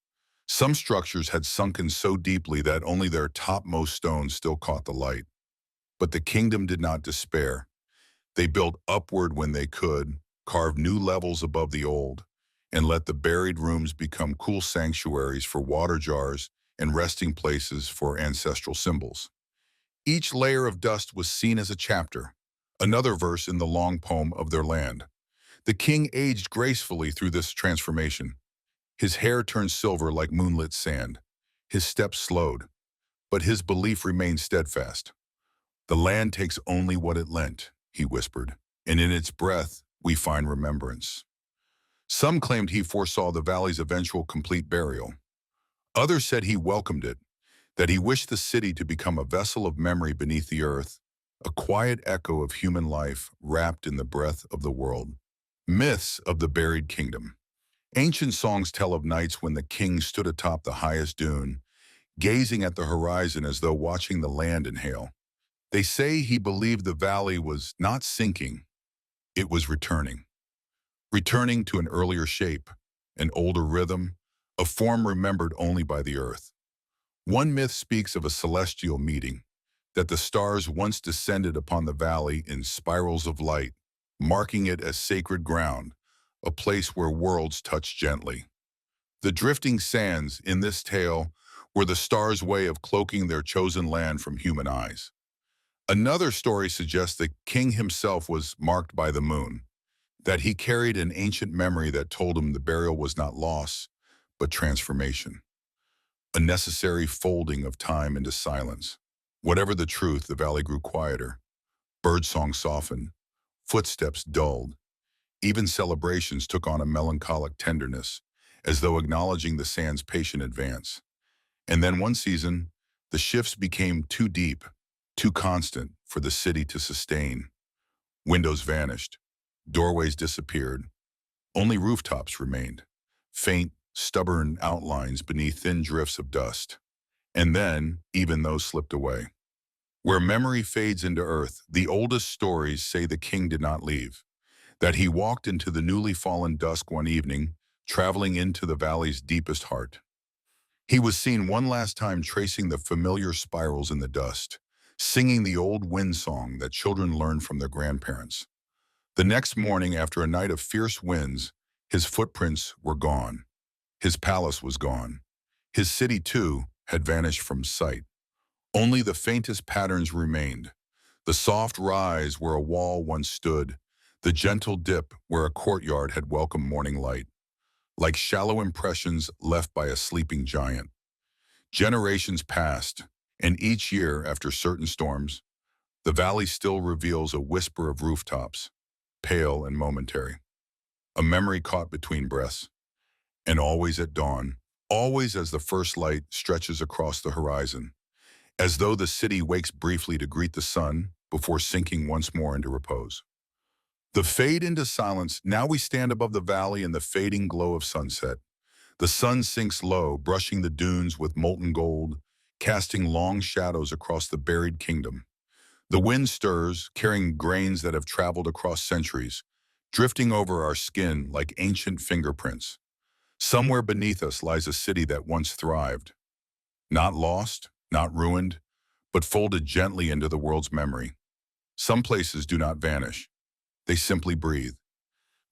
Some structures had sunken so deeply that only their topmost stones still caught the light. But the kingdom did not despair. They built upward when they could, carved new levels above the old, and let the buried rooms become cool sanctuaries for water jars and resting places for ancestral symbols. Each layer of dust was seen as a chapter, another verse in the long poem of their land. The king aged gracefully through this transformation. His hair turned silver like moonlit sand. His steps slowed, but his belief remained steadfast. "The land takes only what it lent," he whispered, "and in its breath we find remembrance." Some claimed he foresaw the valley's eventual complete burial. Others said he welcomed it, that he wished the city to become a vessel of memory beneath the earth, a quiet echo of human life wrapped in the breath of the world. Myths of the buried kingdom. Ancient songs tell of nights when the king stood atop the highest dune, gazing at the horizon as though watching the land inhale. They say he believed the valley was not sinking, it was returning to an earlier shape, an older rhythm, a form remembered only by the earth. One myth speaks of a celestial meeting, that the stars once descended upon the valley in spirals of light, marking it as sacred ground, a place where worlds touch gently. The drifting sands in this tale were the stars' way of cloaking their chosen land from human eyes. Another story suggests that king himself was marked by the moon, that he carried an ancient memory that told him the burial was not loss, but transformation, a necessary folding of time into silence. Whatever the truth, the valley grew quieter. Birdsong softened, footsteps dulled. Even celebrations took on a melancholic tenderness, as though acknowledging the sand's patient advance. And then one season, the shifts became too deep, too constant for the city to sustain. Windows vanished, doorways disappeared, only rooftops remained, faint, stubborn outlines beneath thin drifts of dust. And then, even those slipped away. Where memory fades into earth, the oldest stories say the king did not leave, that he walked into the newly fallen dusk one evening, traveling into the valley's deepest heart. He was seen one last time tracing the familiar spirals in the dust, singing the old wind song that children learned from their grandparents. The next morning, after a night of fierce winds, his footprints were gone. His palace was gone. His city, too, had vanished from sight. Only the faintest patterns remained. The soft rise where a wall once stood, the gentle dip where a courtyard had welcomed morning light, like shallow impressions left by a sleeping giant. Generations passed, and each year, after certain storms, the valley still reveals a whisper of rooftops, pale and momentary, a memory caught between breaths. And always at dawn, always as the first light stretches across the horizon, as though the city wakes briefly to greet the sun before sinking once more into repose. The fade into silence. Now we stand above the valley in the fading glow of sunset. The sun sinks low, brushing the dunes with molten gold, casting long shadows across the buried kingdom. The wind stirs, carrying grains that have traveled across centuries, drifting over our skin like ancient fingerprints. Somewhere beneath us lies a city that once thrived. Not lost, not ruined, but folded gently into the world's memory. Some places do not vanish. They simply breathe.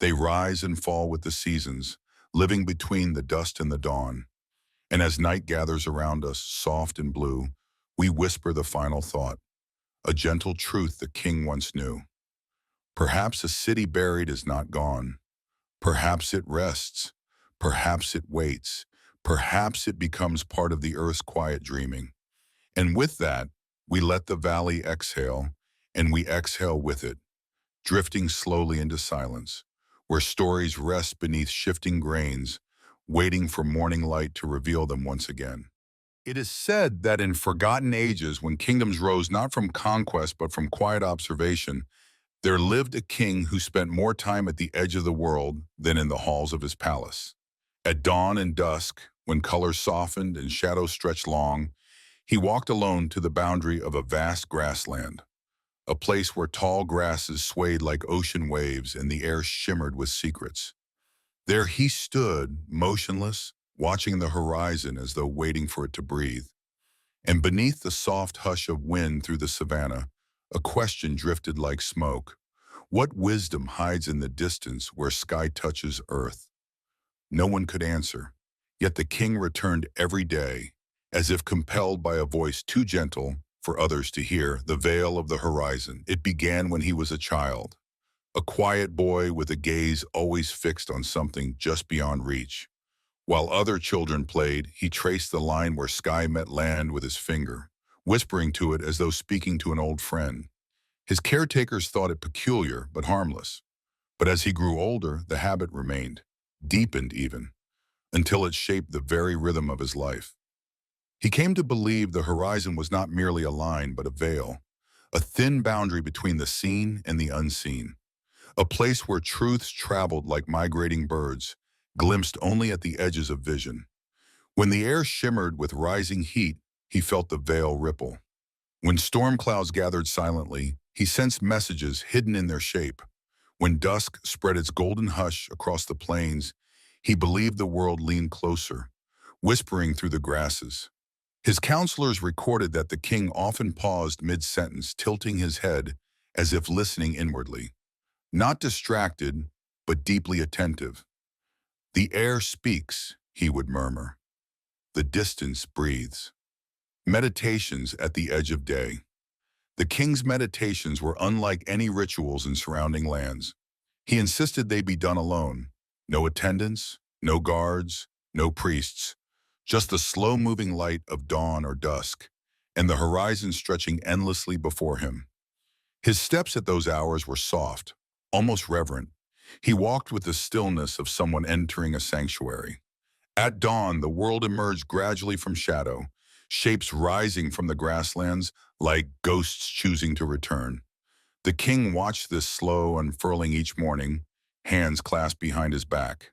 They rise and fall with the seasons, living between the dusk and the dawn. And as night gathers around us, soft and blue, we whisper the final thought, a gentle truth the king once knew. Perhaps a city buried is not gone. Perhaps it rests. Perhaps it waits. Perhaps it becomes part of the earth's quiet dreaming. And with that, we let the valley exhale, and we exhale with it, drifting slowly into silence, where stories rest beneath shifting grains, waiting for morning light to reveal them once again. It is said that in forgotten ages, when kingdoms rose not from conquest but from quiet observation, there lived a king who spent more time at the edge of the world than in the halls of his palace. At dawn and dusk, when colors softened and shadows stretched long, he walked alone to the boundary of a vast grassland, a place where tall grasses swayed like ocean waves and the air shimmered with secrets. There he stood, motionless, watching the horizon as though waiting for it to breathe. And beneath the soft hush of wind through the savannah, a question drifted like smoke. What wisdom hides in the distance where sky touches earth? No one could answer, yet the king returned every day, as if compelled by a voice too gentle for others to hear, the veil of the horizon. It began when he was a child, a quiet boy with a gaze always fixed on something just beyond reach. While other children played, he traced the line where sky met land with his finger, whispering to it as though speaking to an old friend. His caretakers thought it peculiar but harmless. But as he grew older, the habit remained, deepened even, until it shaped the very rhythm of his life. He came to believe the horizon was not merely a line but a veil, a thin boundary between the seen and the unseen, a place where truths traveled like migrating birds, glimpsed only at the edges of vision. When the air shimmered with rising heat, he felt the veil ripple. When storm clouds gathered silently, he sensed messages hidden in their shape. When dusk spread its golden hush across the plains, he believed the world leaned closer, whispering through the grasses. His counselors recorded that the king often paused mid-sentence, tilting his head as if listening inwardly. Not distracted, but deeply attentive. "The air speaks," he would murmur. "The distance breathes." Meditations at the edge of day. The king's meditations were unlike any rituals in surrounding lands. He insisted they be done alone. No attendants, no guards, no priests. Just the slow-moving light of dawn or dusk, and the horizon stretching endlessly before him. His steps at those hours were soft, almost reverent. He walked with the stillness of someone entering a sanctuary. At dawn, the world emerged gradually from shadow, shapes rising from the grasslands like ghosts choosing to return. The king watched this slow unfurling each morning, hands clasped behind his back.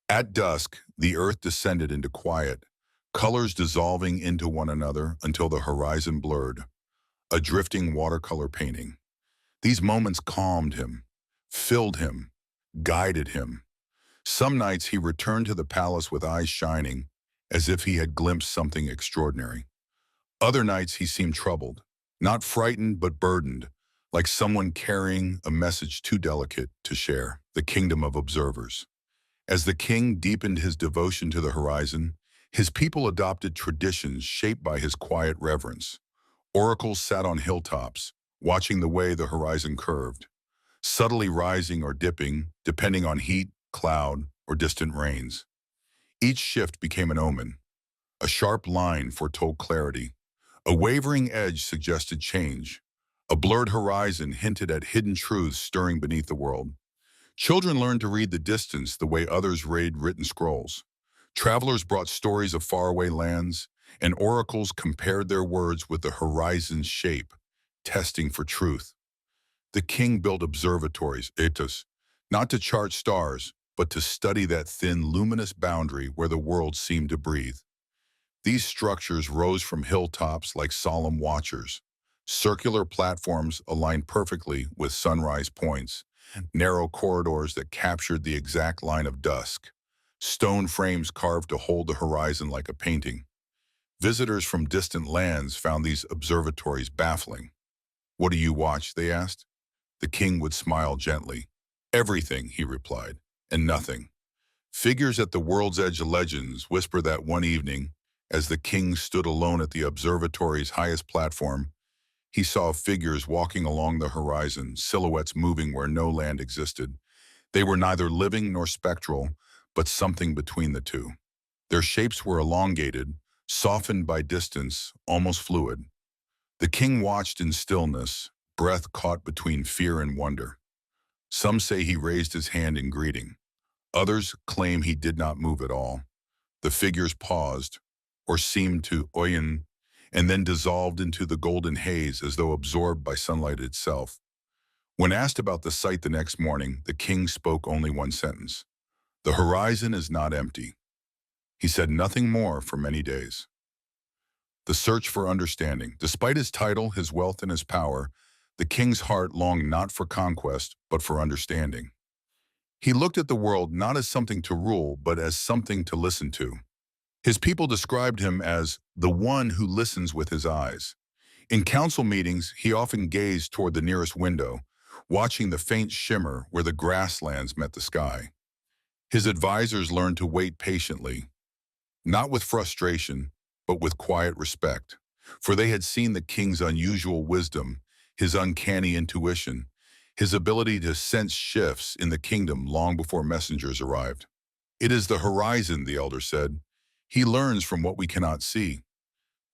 At dusk, the earth descended into quiet, colors dissolving into one another until the horizon blurred, a drifting watercolor painting. These moments calmed him, filled him, guided him. Some nights he returned to the palace with eyes shining, as if he had glimpsed something extraordinary. Other nights he seemed troubled, not frightened but burdened, like someone carrying a message too delicate to share. The kingdom of observers. As the king deepened his devotion to the horizon, his people adopted traditions shaped by his quiet reverence. Oracles sat on hilltops, watching the way the horizon curved, subtly rising or dipping, depending on heat, cloud, or distant rains. Each shift became an omen. A sharp line foretold clarity. A wavering edge suggested change. A blurred horizon hinted at hidden truths stirring beneath the world. Children learned to read the distance the way others read written scrolls. Travelers brought stories of faraway lands, and oracles compared their words with the horizon's shape, testing for truth. The king built observatories, etos, not to chart stars, but to study that thin, luminous boundary where the world seemed to breathe. These structures rose from hilltops like solemn watchers, circular platforms aligned perfectly with sunrise points, narrow corridors that captured the exact line of dusk, stone frames carved to hold the horizon like a painting. Visitors from distant lands found these observatories baffling. "What do you watch?" they asked. The king would smile gently. Everything, he replied, and nothing. Figures at the world's edge legends whisper that one evening, as the king stood alone at the observatory's highest platform, he saw figures walking along the horizon, silhouettes moving where no land existed. They were neither living nor spectral, but something between the two. Their shapes were elongated, softened by distance, almost fluid. The king watched in stillness, breath caught between fear and wonder. Some say he raised his hand in greeting. Others claim he did not move at all. The figures paused, or seemed to oyen, and then dissolved into the golden haze as though absorbed by sunlight itself. When asked about the sight the next morning, the king spoke only one sentence. "The horizon is not empty." He said nothing more for many days. The search for understanding. Despite his title, his wealth, and his power, the king's heart longed not for conquest, but for understanding. He looked at the world not as something to rule, but as something to listen to. His people described him as the one who listens with his eyes. In council meetings, he often gazed toward the nearest window, watching the faint shimmer where the grasslands met the sky. His advisors learned to wait patiently, not with frustration, but with quiet respect, for they had seen the king's unusual wisdom, his uncanny intuition, his ability to sense shifts in the kingdom long before messengers arrived. "It is the horizon," the elder said. "He learns from what we cannot see."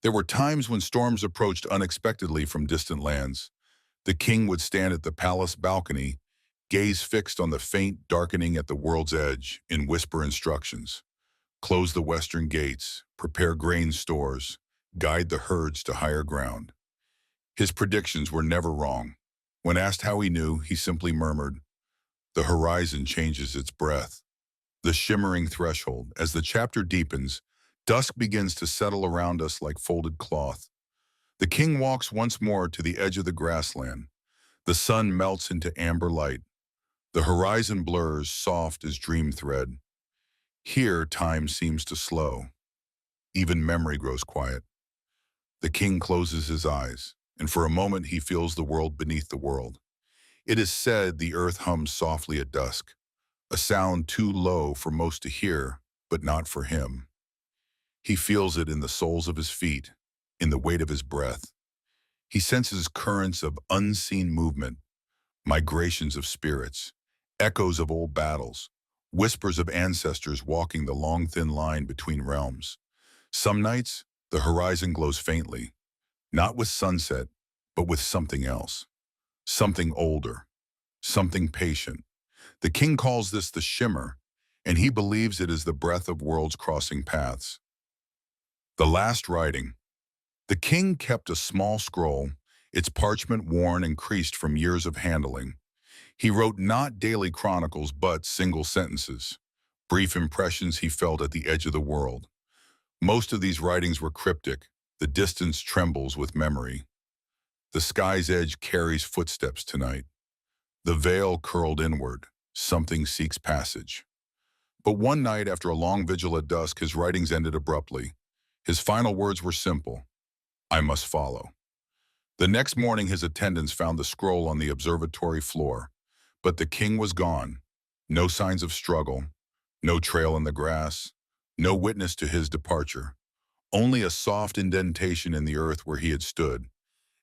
There were times when storms approached unexpectedly from distant lands. The king would stand at the palace balcony, gaze fixed on the faint darkening at the world's edge, and whisper instructions. Close the western gates, prepare grain stores, guide the herds to higher ground. His predictions were never wrong. When asked how he knew, he simply murmured, "The horizon changes its breath." The shimmering threshold. As the chapter deepens, dusk begins to settle around us like folded cloth. The king walks once more to the edge of the grassland. The sun melts into amber light. The horizon blurs, soft as dream thread. Here, time seems to slow. Even memory grows quiet. The king closes his eyes, and for a moment he feels the world beneath the world. It is said the earth hums softly at dusk, a sound too low for most to hear, but not for him. He feels it in the soles of his feet, in the weight of his breath. He senses currents of unseen movement, migrations of spirits, echoes of old battles, whispers of ancestors walking the long thin line between realms. Some nights, the horizon glows faintly, not with sunset, but with something else, something older, something patient. The king calls this the shimmer, and he believes it is the breath of worlds crossing paths. The last writing. The king kept a small scroll, its parchment worn and creased from years of handling. He wrote not daily chronicles, but single sentences, brief impressions he felt at the edge of the world. Most of these writings were cryptic. The distance trembles with memory. The sky's edge carries footsteps tonight. The veil curled inward. Something seeks passage. But one night, after a long vigil at dusk, his writings ended abruptly. His final words were simple: "I must follow." The next morning, his attendants found the scroll on the observatory floor. But the king was gone. No signs of struggle, no trail in the grass, no witness to his departure. Only a soft indentation in the earth where he had stood,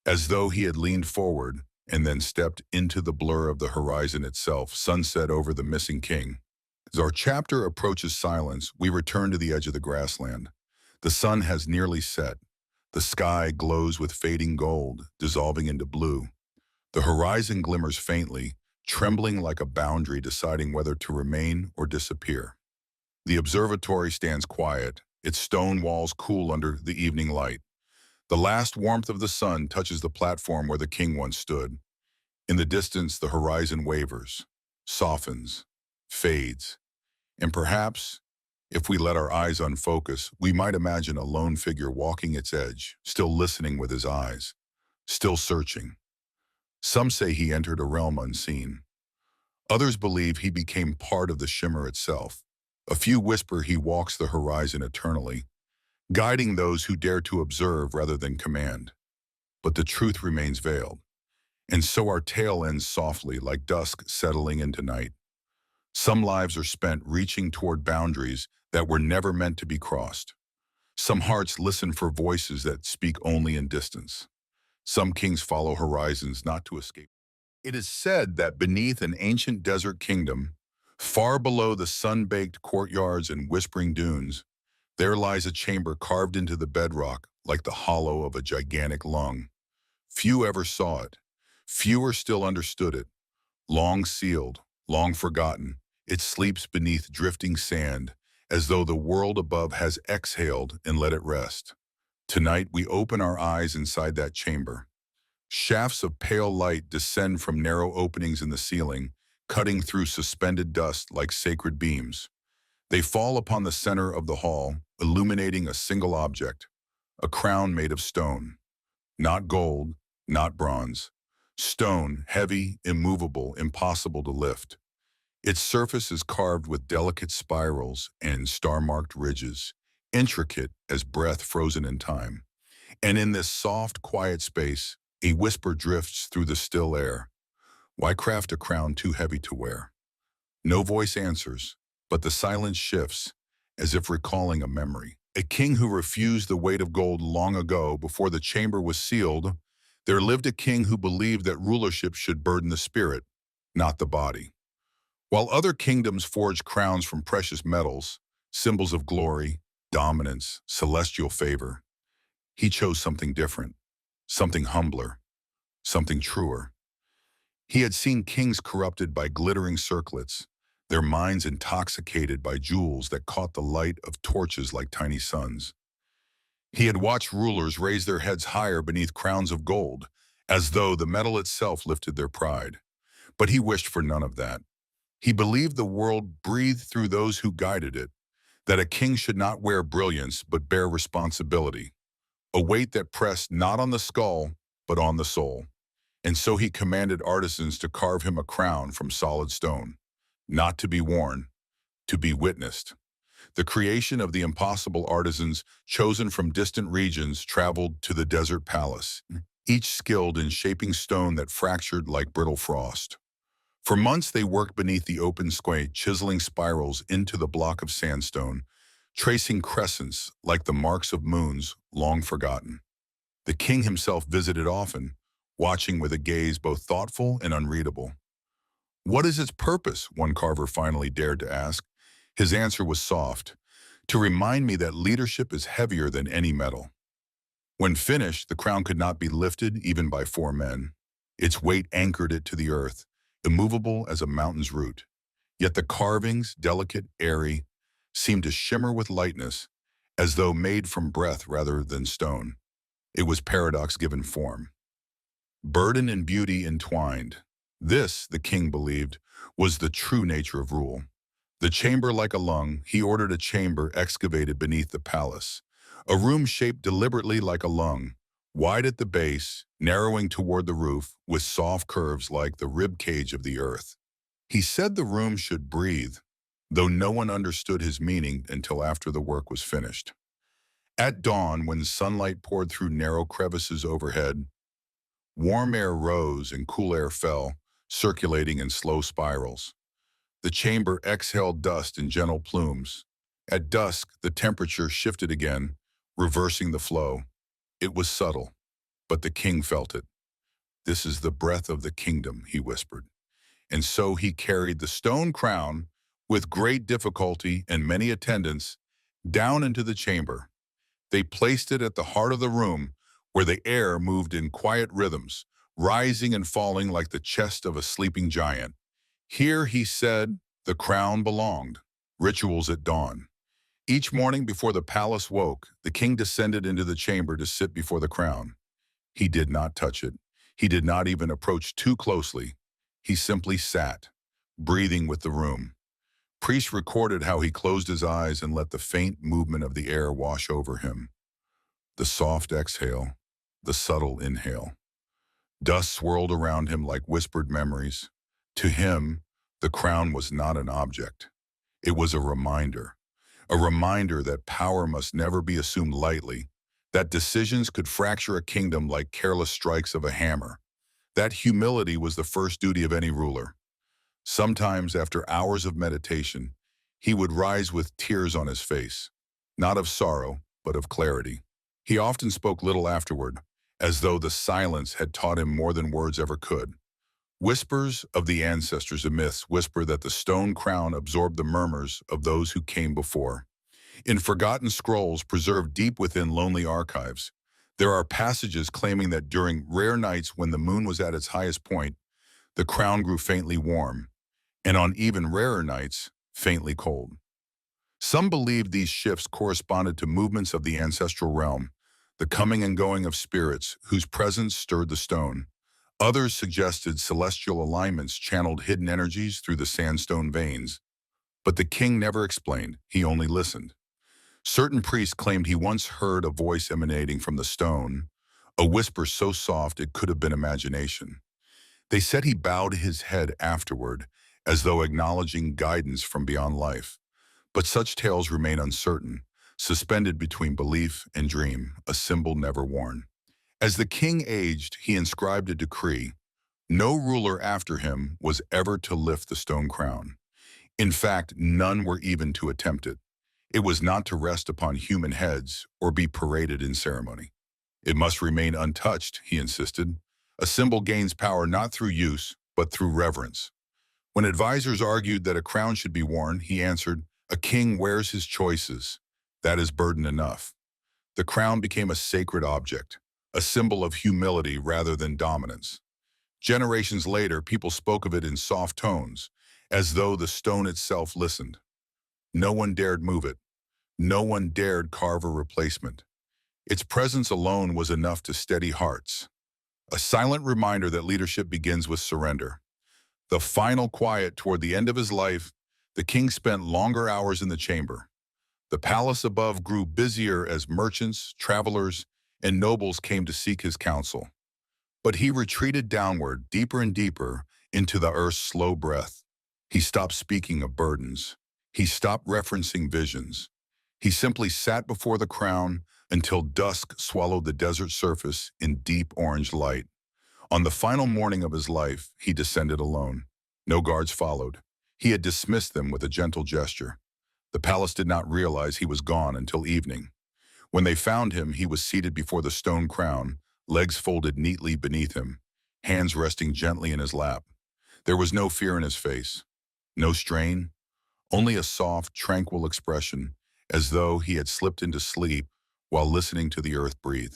as though he had leaned forward and then stepped into the blur of the horizon itself, sunset over the missing king. As our chapter approaches silence, we return to the edge of the grassland. The sun has nearly set. The sky glows with fading gold, dissolving into blue. The horizon glimmers faintly, trembling like a boundary deciding whether to remain or disappear. The observatory stands quiet, its stone walls cool under the evening light. The last warmth of the sun touches the platform where the king once stood. In the distance, the horizon wavers, softens, fades, and perhaps, if we let our eyes unfocus, we might imagine a lone figure walking its edge, still listening with his eyes, still searching. Some say he entered a realm unseen. Others believe he became part of the shimmer itself. A few whisper he walks the horizon eternally, guiding those who dare to observe rather than command. But the truth remains veiled. And so our tale ends softly, like dusk settling into night. Some lives are spent reaching toward boundaries that were never meant to be crossed. Some hearts listen for voices that speak only in distance. Some kings follow horizons not to escape. It is said that beneath an ancient desert kingdom, far below the sun-baked courtyards and whispering dunes, there lies a chamber carved into the bedrock like the hollow of a gigantic lung. Few ever saw it. Fewer still understood it. Long sealed, long forgotten, it sleeps beneath drifting sand, as though the world above has exhaled and let it rest. Tonight we open our eyes inside that chamber. Shafts of pale light descend from narrow openings in the ceiling, cutting through suspended dust like sacred beams. They fall upon the center of the hall, illuminating a single object, a crown made of stone. Not gold, not bronze. Stone, heavy, immovable, impossible to lift. Its surface is carved with delicate spirals and star-marked ridges, intricate as breath frozen in time. And in this soft, quiet space, a whisper drifts through the still air. Why craft a crown too heavy to wear? No voice answers, but the silence shifts, as if recalling a memory. A king who refused the weight of gold long ago before the chamber was sealed, there lived a king who believed that rulership should burden the spirit, not the body. While other kingdoms forged crowns from precious metals, symbols of glory, dominance, celestial favor, he chose something different, something humbler, something truer. He had seen kings corrupted by glittering circlets, their minds intoxicated by jewels that caught the light of torches like tiny suns. He had watched rulers raise their heads higher beneath crowns of gold, as though the metal itself lifted their pride. But he wished for none of that. He believed the world breathed through those who guided it, that a king should not wear brilliance but bear responsibility, a weight that pressed not on the skull but on the soul. And so he commanded artisans to carve him a crown from solid stone, not to be worn, to be witnessed. The creation of the impossible artisans chosen from distant regions traveled to the desert palace, each skilled in shaping stone that fractured like brittle frost. For months they worked beneath the open square, chiseling spirals into the block of sandstone, tracing crescents like the marks of moons long forgotten. The king himself visited often, watching with a gaze both thoughtful and unreadable. "What is its purpose?" one carver finally dared to ask. His answer was soft, "To remind me that leadership is heavier than any metal." When finished, the crown could not be lifted even by four men. Its weight anchored it to the earth, immovable as a mountain's root. Yet the carvings, delicate, airy, seemed to shimmer with lightness, as though made from breath rather than stone. It was paradox given form. Burden and beauty entwined. This, the king believed, was the true nature of rule. The chamber like a lung, he ordered a chamber excavated beneath the palace. A room shaped deliberately like a lung, wide at the base, narrowing toward the roof, with soft curves like the rib cage of the earth. He said the room should breathe, though no one understood his meaning until after the work was finished. At dawn, when sunlight poured through narrow crevices overhead, warm air rose and cool air fell, circulating in slow spirals. The chamber exhaled dust in gentle plumes. At dusk, the temperature shifted again, reversing the flow. It was subtle, but the king felt it. "This is the breath of the kingdom," he whispered. And so he carried the stone crown, with great difficulty and many attendants, down into the chamber. They placed it at the heart of the room, where the air moved in quiet rhythms, rising and falling like the chest of a sleeping giant. Here, he said, the crown belonged. Rituals at dawn. Each morning before the palace woke, the king descended into the chamber to sit before the crown. He did not touch it. He did not even approach too closely. He simply sat, breathing with the room. Priests recorded how he closed his eyes and let the faint movement of the air wash over him. The soft exhale, the subtle inhale. Dust swirled around him like whispered memories. To him, the crown was not an object. It was a reminder that power must never be assumed lightly, that decisions could fracture a kingdom like careless strikes of a hammer, That humility was the first duty of any ruler. Sometimes, after hours of meditation, he would rise with tears on his face, not of sorrow, but of clarity. He often spoke little afterward, as though the silence had taught him more than words ever could. Whispers of the ancestors and myths whisper that the stone crown absorbed the murmurs of those who came before. In forgotten scrolls preserved deep within lonely archives, there are passages claiming that during rare nights when the moon was at its highest point, the crown grew faintly warm, and on even rarer nights, faintly cold. Some believed these shifts corresponded to movements of the ancestral realm, the coming and going of spirits whose presence stirred the stone. Others suggested celestial alignments channeled hidden energies through the sandstone veins. But the king never explained, he only listened. Certain priests claimed he once heard a voice emanating from the stone, a whisper so soft it could have been imagination. They said he bowed his head afterward, as though acknowledging guidance from beyond life. But such tales remain uncertain, suspended between belief and dream, a symbol never worn. As the king aged, he inscribed a decree. No ruler after him was ever to lift the stone crown. In fact, none were even to attempt it. It was not to rest upon human heads or be paraded in ceremony. It must remain untouched, he insisted. A symbol gains power not through use, but through reverence. When advisors argued that a crown should be worn, he answered, "A king wears his choices. That is burden enough." The crown became a sacred object, a symbol of humility rather than dominance. Generations later, people spoke of it in soft tones, as though the stone itself listened. No one dared move it. No one dared carve a replacement. Its presence alone was enough to steady hearts. A silent reminder that leadership begins with surrender. The final quiet toward the end of his life, the king spent longer hours in the chamber. The palace above grew busier as merchants, travelers, and nobles came to seek his counsel. But he retreated downward, deeper and deeper, into the earth's slow breath. He stopped speaking of burdens. He stopped referencing visions. He simply sat before the crown until dusk swallowed the desert surface in deep orange light. On the final morning of his life, he descended alone. No guards followed. He had dismissed them with a gentle gesture. The palace did not realize he was gone until evening. When they found him, he was seated before the stone crown, legs folded neatly beneath him, hands resting gently in his lap. There was no fear in his face, no strain, only a soft, tranquil expression, as though he had slipped into sleep while listening to the earth breathe.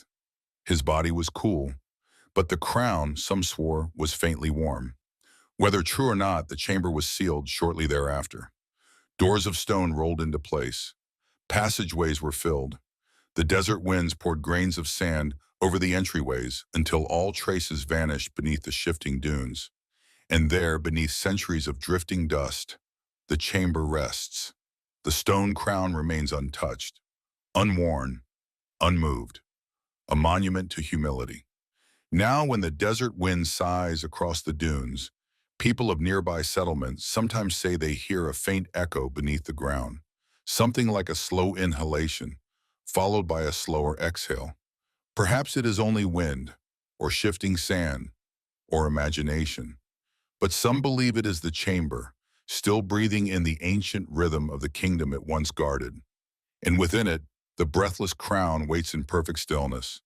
His body was cool, but the crown, some swore, was faintly warm. Whether true or not, the chamber was sealed shortly thereafter. Doors of stone rolled into place. Passageways were filled. The desert winds poured grains of sand over the entryways until all traces vanished beneath the shifting dunes. And there, beneath centuries of drifting dust, the chamber rests. The stone crown remains untouched, unworn, unmoved, a monument to humility. Now, when the desert wind sighs across the dunes, people of nearby settlements sometimes say they hear a faint echo beneath the ground, something like a slow inhalation, followed by a slower exhale. Perhaps it is only wind, or shifting sand, or imagination. But some believe it is the chamber, still breathing in the ancient rhythm of the kingdom it once guarded. And within it, the breathless crown waits in perfect stillness,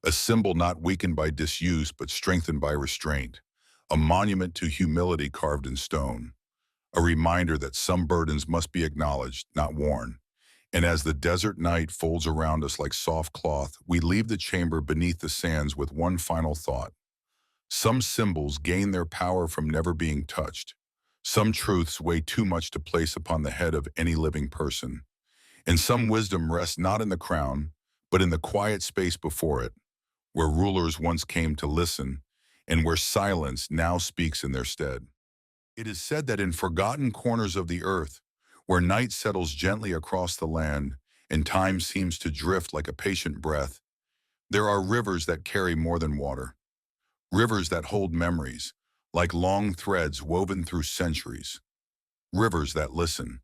a symbol not weakened by disuse but strengthened by restraint, a monument to humility carved in stone, a reminder that some burdens must be acknowledged, not worn. And as the desert night folds around us like soft cloth, we leave the chamber beneath the sands with one final thought. Some symbols gain their power from never being touched. Some truths weigh too much to place upon the head of any living person. And some wisdom rests not in the crown, but in the quiet space before it, where rulers once came to listen, and where silence now speaks in their stead. It is said that in forgotten corners of the earth, where night settles gently across the land, and time seems to drift like a patient breath, there are rivers that carry more than water. Rivers that hold memories, like long threads woven through centuries. Rivers that listen.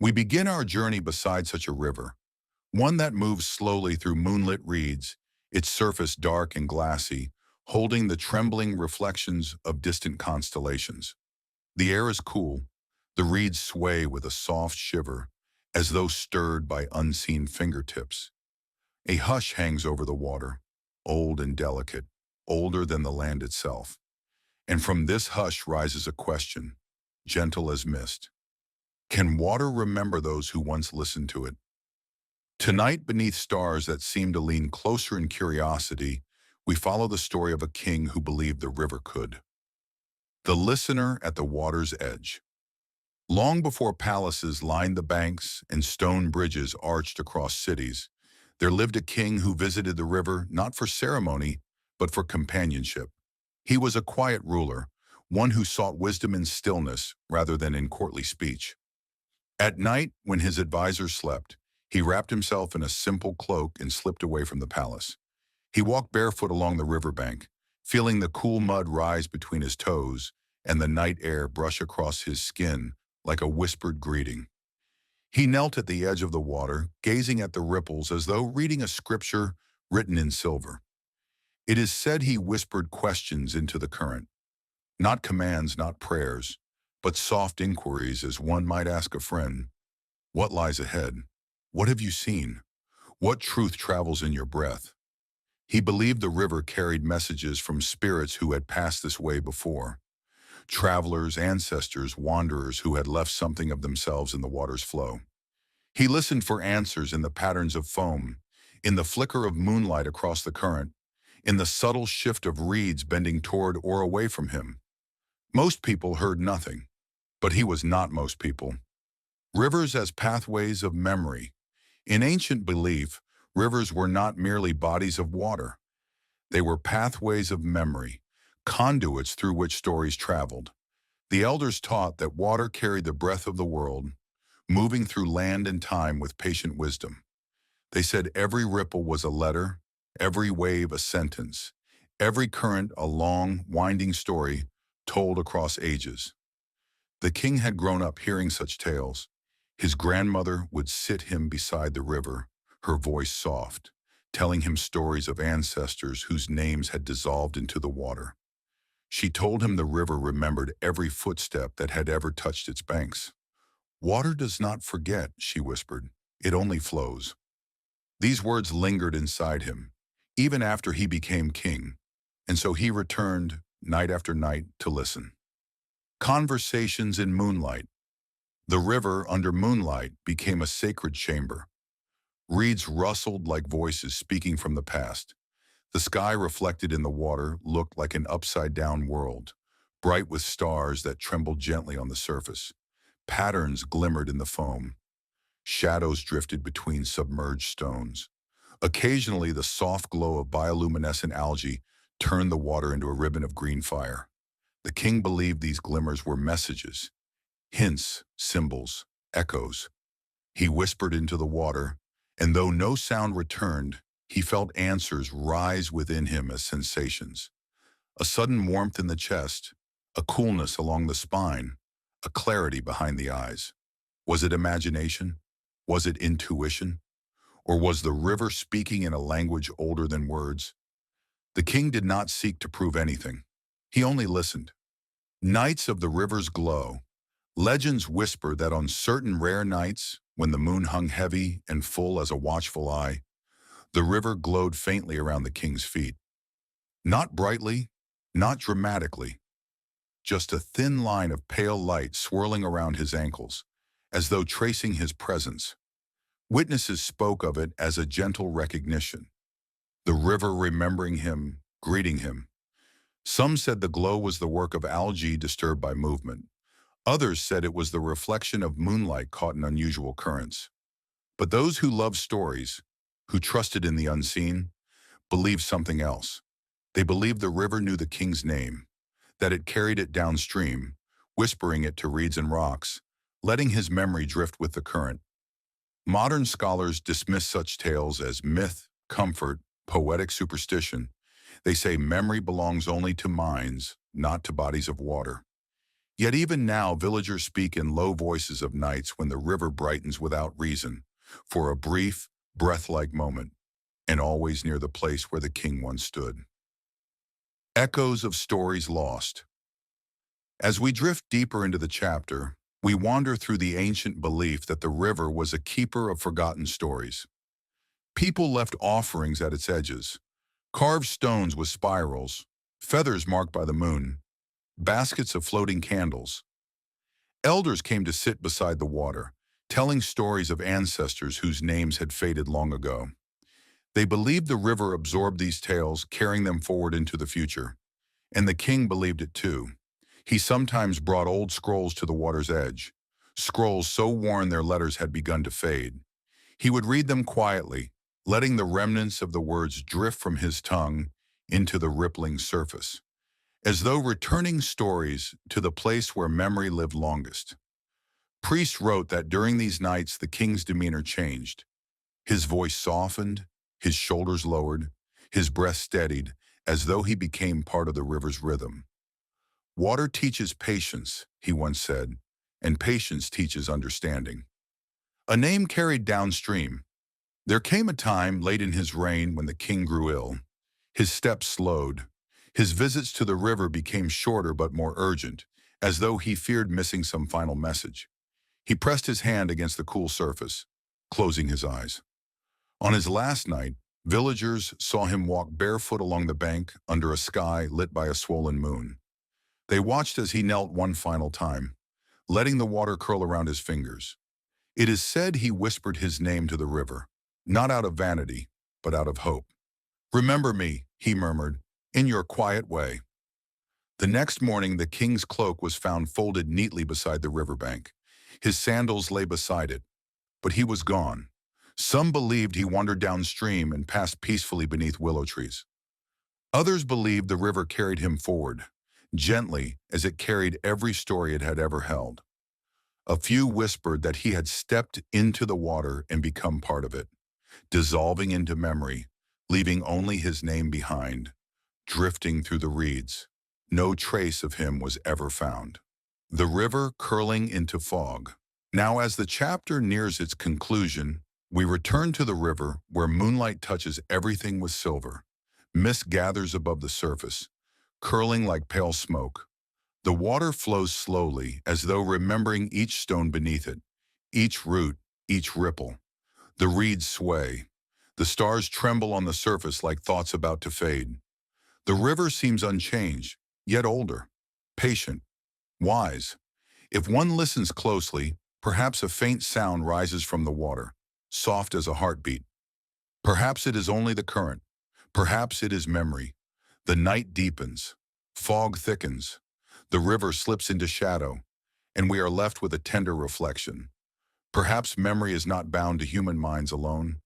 We begin our journey beside such a river, one that moves slowly through moonlit reeds, its surface dark and glassy, holding the trembling reflections of distant constellations. The air is cool. The reeds sway with a soft shiver, as though stirred by unseen fingertips. A hush hangs over the water, old and delicate, older than the land itself. And from this hush rises a question, gentle as mist. Can water remember those who once listened to it? Tonight, beneath stars that seem to lean closer in curiosity, we follow the story of a king who believed the river could. The listener at the water's edge. Long before palaces lined the banks and stone bridges arched across cities, there lived a king who visited the river not for ceremony, but for companionship. He was a quiet ruler, one who sought wisdom in stillness rather than in courtly speech. At night, when his advisors slept, he wrapped himself in a simple cloak and slipped away from the palace. He walked barefoot along the riverbank, feeling the cool mud rise between his toes and the night air brush across his skin like a whispered greeting. He knelt at the edge of the water, gazing at the ripples as though reading a scripture written in silver. It is said he whispered questions into the current, not commands, not prayers, but soft inquiries as one might ask a friend. What lies ahead? What have you seen? What truth travels in your breath? He believed the river carried messages from spirits who had passed this way before. Travelers, ancestors, wanderers who had left something of themselves in the water's flow. He listened for answers in the patterns of foam, in the flicker of moonlight across the current, in the subtle shift of reeds bending toward or away from him. Most people heard nothing, but he was not most people. Rivers as pathways of memory. In ancient belief, rivers were not merely bodies of water. They were pathways of memory, conduits through which stories traveled. The elders taught that water carried the breath of the world, moving through land and time with patient wisdom. They said every ripple was a letter, every wave a sentence, every current a long, winding story told across ages. The king had grown up hearing such tales. His grandmother would sit him beside the river, her voice soft, telling him stories of ancestors whose names had dissolved into the water. She told him the river remembered every footstep that had ever touched its banks. Water does not forget, she whispered. It only flows. These words lingered inside him, even after he became king, and so he returned, night after night, to listen. Conversations in moonlight. The river, under moonlight, became a sacred chamber. Reeds rustled like voices speaking from the past. The sky reflected in the water looked like an upside-down world, bright with stars that trembled gently on the surface. Patterns glimmered in the foam. Shadows drifted between submerged stones. Occasionally, the soft glow of bioluminescent algae turned the water into a ribbon of green fire. The king believed these glimmers were messages, hints, symbols, echoes. He whispered into the water, and though no sound returned, he felt answers rise within him as sensations. A sudden warmth in the chest, a coolness along the spine, a clarity behind the eyes. Was it imagination? Was it intuition? Or was the river speaking in a language older than words? The king did not seek to prove anything. He only listened. Nights of the river's glow. Legends whisper that on certain rare nights, when the moon hung heavy and full as a watchful eye, the river glowed faintly around the king's feet. Not brightly, not dramatically, just a thin line of pale light swirling around his ankles, as though tracing his presence. Witnesses spoke of it as a gentle recognition, the river remembering him, greeting him. Some said the glow was the work of algae disturbed by movement. Others said it was the reflection of moonlight caught in unusual currents. But those who loved stories, who trusted in the unseen, believed something else. They believed the river knew the king's name, that it carried it downstream, whispering it to reeds and rocks, letting his memory drift with the current. Modern scholars dismiss such tales as myth, comfort, poetic superstition. They say memory belongs only to minds, not to bodies of water. Yet even now, villagers speak in low voices of nights when the river brightens without reason, for a brief, breath-like moment, and always near the place where the king once stood. Echoes of stories lost. As we drift deeper into the chapter, we wander through the ancient belief that the river was a keeper of forgotten stories. People left offerings at its edges, carved stones with spirals, feathers marked by the moon, baskets of floating candles. Elders came to sit beside the water, telling stories of ancestors whose names had faded long ago. They believed the river absorbed these tales, carrying them forward into the future. And the king believed it too. He sometimes brought old scrolls to the water's edge, scrolls so worn their letters had begun to fade. He would read them quietly, letting the remnants of the words drift from his tongue into the rippling surface, as though returning stories to the place where memory lived longest. Priests wrote that during these nights the king's demeanor changed. His voice softened, his shoulders lowered, his breath steadied, as though he became part of the river's rhythm. "Water teaches patience," he once said, "and patience teaches understanding." A name carried downstream. There came a time late in his reign when the king grew ill. His steps slowed. His visits to the river became shorter but more urgent, as though he feared missing some final message. He pressed his hand against the cool surface, closing his eyes. On his last night, villagers saw him walk barefoot along the bank under a sky lit by a swollen moon. They watched as he knelt one final time, letting the water curl around his fingers. It is said he whispered his name to the river, not out of vanity, but out of hope. "Remember me," he murmured, "in your quiet way." The next morning, the king's cloak was found folded neatly beside the riverbank. His sandals lay beside it, but he was gone. Some believed he wandered downstream and passed peacefully beneath willow trees. Others believed the river carried him forward, gently as it carried every story it had ever held. A few whispered that he had stepped into the water and become part of it, dissolving into memory, leaving only his name behind, drifting through the reeds. No trace of him was ever found. The river curling into fog. Now, as the chapter nears its conclusion, we return to the river where moonlight touches everything with silver. Mist gathers above the surface, curling like pale smoke. The water flows slowly, as though remembering each stone beneath it, each root, each ripple. The reeds sway. The stars tremble on the surface like thoughts about to fade. The river seems unchanged, yet older, patient, wise. If one listens closely, perhaps a faint sound rises from the water, soft as a heartbeat. Perhaps it is only the current. Perhaps it is memory. The night deepens. Fog thickens. The river slips into shadow, and we are left with a tender reflection. Perhaps memory is not bound to human minds alone.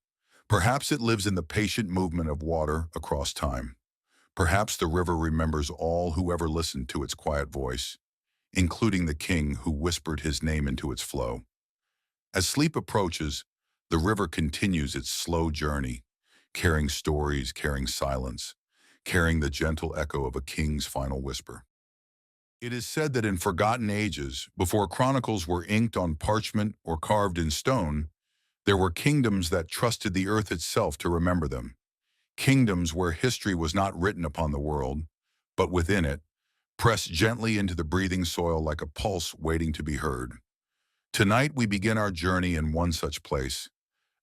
Perhaps it lives in the patient movement of water across time. Perhaps the river remembers all who ever listened to its quiet voice, including the king who whispered his name into its flow. As sleep approaches, the river continues its slow journey, carrying stories, carrying silence, carrying the gentle echo of a king's final whisper. It is said that in forgotten ages, before chronicles were inked on parchment or carved in stone, there were kingdoms that trusted the earth itself to remember them. Kingdoms where history was not written upon the world, but within it, pressed gently into the breathing soil like a pulse waiting to be heard. Tonight we begin our journey in one such place.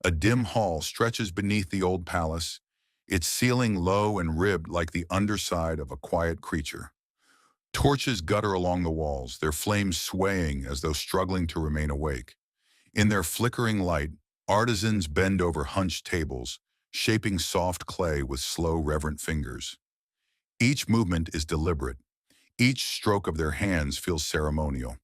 A dim hall stretches beneath the old palace, its ceiling low and ribbed like the underside of a quiet creature. Torches gutter along the walls, their flames swaying as though struggling to remain awake. In their flickering light, artisans bend over hunched tables, shaping soft clay with slow, reverent fingers. Each movement is deliberate. Each stroke of their hands feels ceremonial.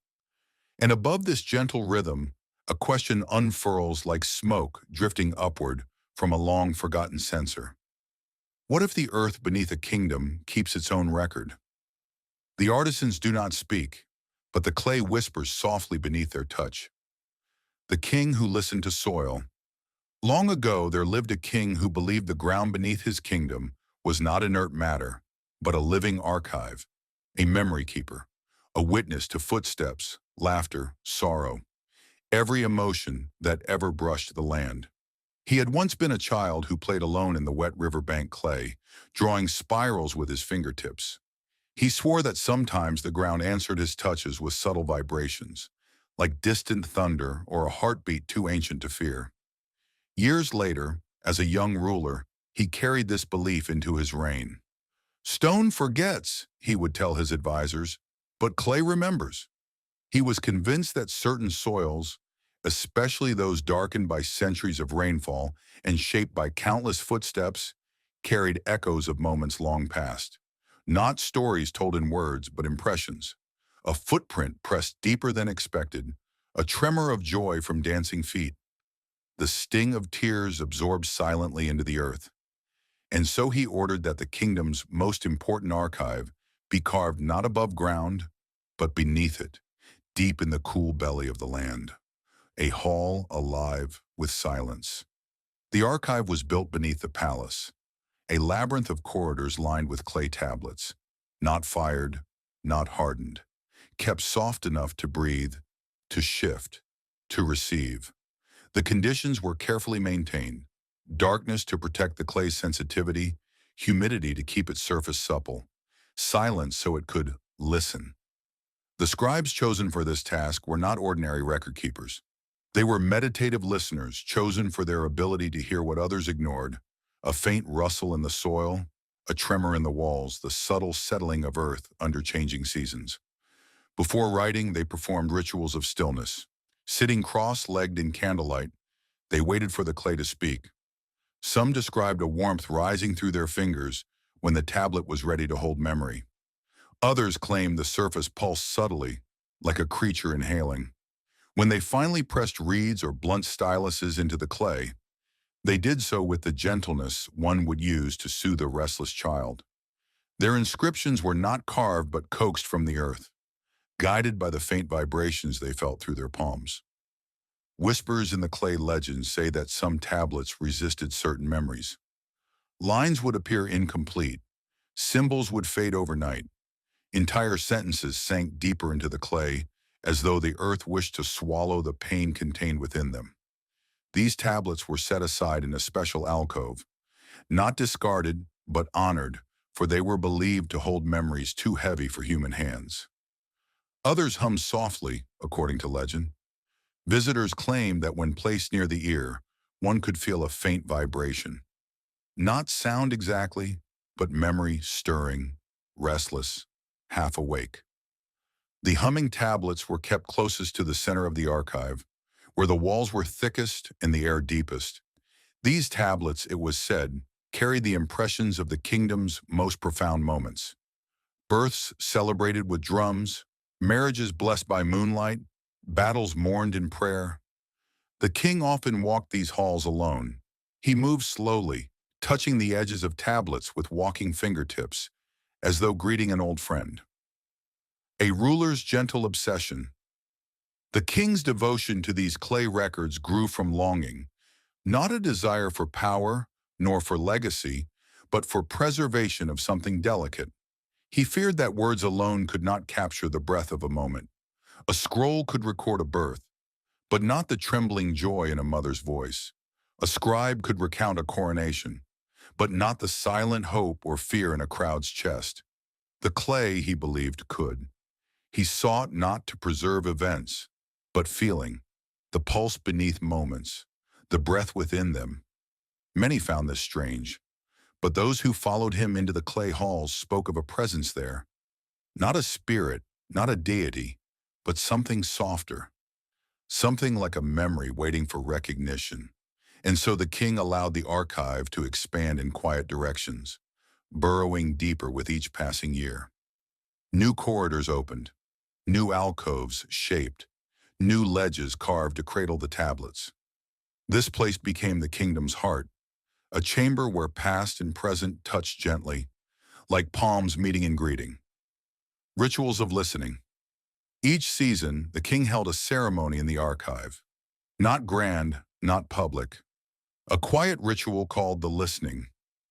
And above this gentle rhythm, a question unfurls like smoke drifting upward from a long-forgotten censer. What if the earth beneath a kingdom keeps its own record? The artisans do not speak, but the clay whispers softly beneath their touch. The king who listened to soil. Long ago, there lived a king who believed the ground beneath his kingdom was not inert matter, but a living archive, a memory keeper, a witness to footsteps, laughter, sorrow, every emotion that ever brushed the land. He had once been a child who played alone in the wet riverbank clay, drawing spirals with his fingertips. He swore that sometimes the ground answered his touches with subtle vibrations, like distant thunder or a heartbeat too ancient to fear. Years later, as a young ruler, he carried this belief into his reign. "Stone forgets," he would tell his advisors, "but clay remembers." He was convinced that certain soils, especially those darkened by centuries of rainfall and shaped by countless footsteps, carried echoes of moments long past. Not stories told in words, but impressions. A footprint pressed deeper than expected, a tremor of joy from dancing feet, the sting of tears absorbed silently into the earth. And so he ordered that the kingdom's most important archive be carved not above ground, but beneath it, deep in the cool belly of the land. A hall alive with silence. The archive was built beneath the palace, a labyrinth of corridors lined with clay tablets, not fired, not hardened, kept soft enough to breathe, to shift, to receive. The conditions were carefully maintained: darkness to protect the clay's sensitivity, humidity to keep its surface supple, silence so it could listen. The scribes chosen for this task were not ordinary record keepers. They were meditative listeners chosen for their ability to hear what others ignored: a faint rustle in the soil, a tremor in the walls, the subtle settling of earth under changing seasons. Before writing, they performed rituals of stillness. Sitting cross-legged in candlelight, they waited for the clay to speak. Some described a warmth rising through their fingers when the tablet was ready to hold memory. Others claimed the surface pulsed subtly, like a creature inhaling. When they finally pressed reeds or blunt styluses into the clay, they did so with the gentleness one would use to soothe a restless child. Their inscriptions were not carved but coaxed from the earth, guided by the faint vibrations they felt through their palms. Whispers in the clay legends say that some tablets resisted certain memories. Lines would appear incomplete, symbols would fade overnight, entire sentences sank deeper into the clay, as though the earth wished to swallow the pain contained within them. These tablets were set aside in a special alcove, not discarded, but honored, for they were believed to hold memories too heavy for human hands. Others hummed softly, according to legend. Visitors claimed that when placed near the ear, one could feel a faint vibration. Not sound exactly, but memory stirring, restless, half awake. The humming tablets were kept closest to the center of the archive, where the walls were thickest and the air deepest. These tablets, it was said, carried the impressions of the kingdom's most profound moments. Births celebrated with drums, marriages blessed by moonlight, battles mourned in prayer. The king often walked these halls alone. He moved slowly, touching the edges of tablets with walking fingertips, as though greeting an old friend. A ruler's gentle obsession. The king's devotion to these clay records grew from longing, not a desire for power, nor for legacy, but for preservation of something delicate. He feared that words alone could not capture the breath of a moment. A scroll could record a birth, but not the trembling joy in a mother's voice. A scribe could recount a coronation, but not the silent hope or fear in a crowd's chest. The clay, he believed, could. He sought not to preserve events, but feeling, the pulse beneath moments, the breath within them. Many found this strange, but those who followed him into the clay halls spoke of a presence there. Not a spirit, not a deity, but something softer, something like a memory waiting for recognition. And so the king allowed the archive to expand in quiet directions, burrowing deeper with each passing year. New corridors opened, new alcoves shaped, new ledges carved to cradle the tablets. This place became the kingdom's heart, a chamber where past and present touched gently, like palms meeting in greeting. Rituals of listening. Each season, the king held a ceremony in the archive. Not grand, not public. A quiet ritual called the listening.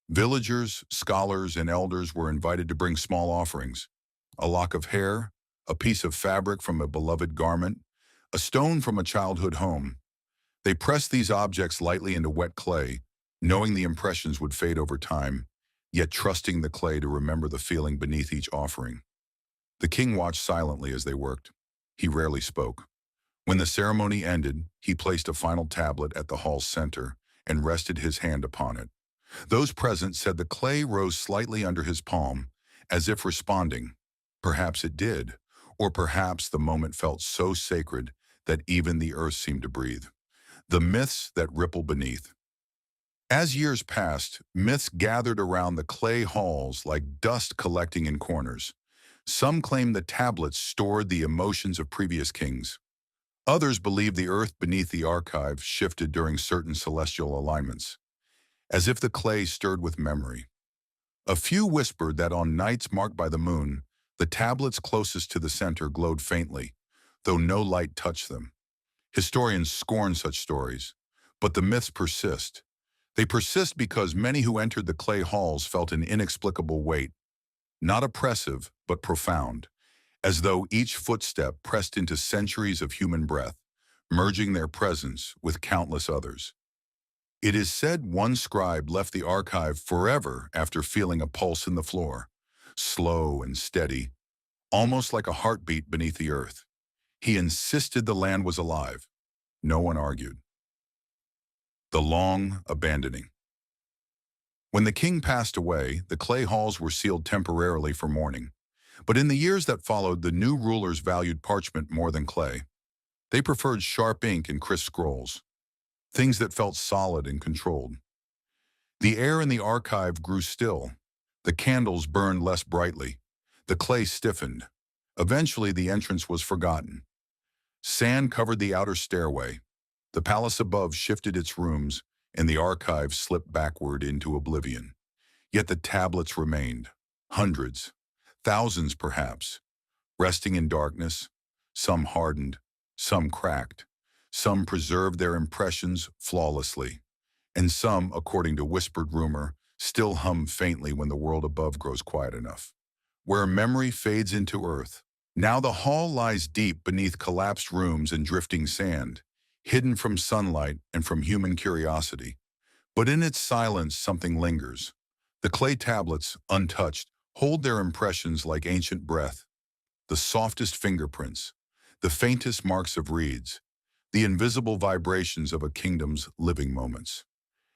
Villagers, scholars, and elders were invited to bring small offerings: a lock of hair, a piece of fabric from a beloved garment, a stone from a childhood home. They pressed these objects lightly into wet clay, knowing the impressions would fade over time, yet trusting the clay to remember the feeling beneath each offering. The king watched silently as they worked. He rarely spoke. When the ceremony ended, he placed a final tablet at the hall's center and rested his hand upon it. Those present said the clay rose slightly under his palm, as if responding. Perhaps it did, or perhaps the moment felt so sacred that even the earth seemed to breathe. The myths that ripple beneath. As years passed, myths gathered around the clay halls like dust collecting in corners. Some claimed the tablets stored the emotions of previous kings. Others believed the earth beneath the archive shifted during certain celestial alignments, as if the clay stirred with memory. A few whispered that on nights marked by the moon, the tablets closest to the center glowed faintly, though no light touched them. Historians scorn such stories, but the myths persist. They persist because many who entered the clay halls felt an inexplicable weight, not oppressive, but profound, as though each footstep pressed into centuries of human breath, merging their presence with countless others. It is said one scribe left the archive forever after feeling a pulse in the floor, slow and steady, almost like a heartbeat beneath the earth. He insisted the land was alive. No one argued. The long abandoning. When the king passed away, the clay halls were sealed temporarily for mourning. But in the years that followed, the new rulers valued parchment more than clay. They preferred sharp ink and crisp scrolls, things that felt solid and controlled. The air in the archive grew still. The candles burned less brightly. The clay stiffened. Eventually, the entrance was forgotten. Sand covered the outer stairway. The palace above shifted its rooms, and the archive slipped backward into oblivion. Yet the tablets remained, hundreds, thousands perhaps, resting in darkness. Some hardened, some cracked, some preserved their impressions flawlessly, and some, according to whispered rumor, still hum faintly when the world above grows quiet enough. Where memory fades into earth. Now the hall lies deep beneath collapsed rooms and drifting sand, hidden from sunlight and from human curiosity. But in its silence something lingers. The clay tablets, untouched, hold their impressions like ancient breath, the softest fingerprints, the faintest marks of reeds, the invisible vibrations of a kingdom's living moments.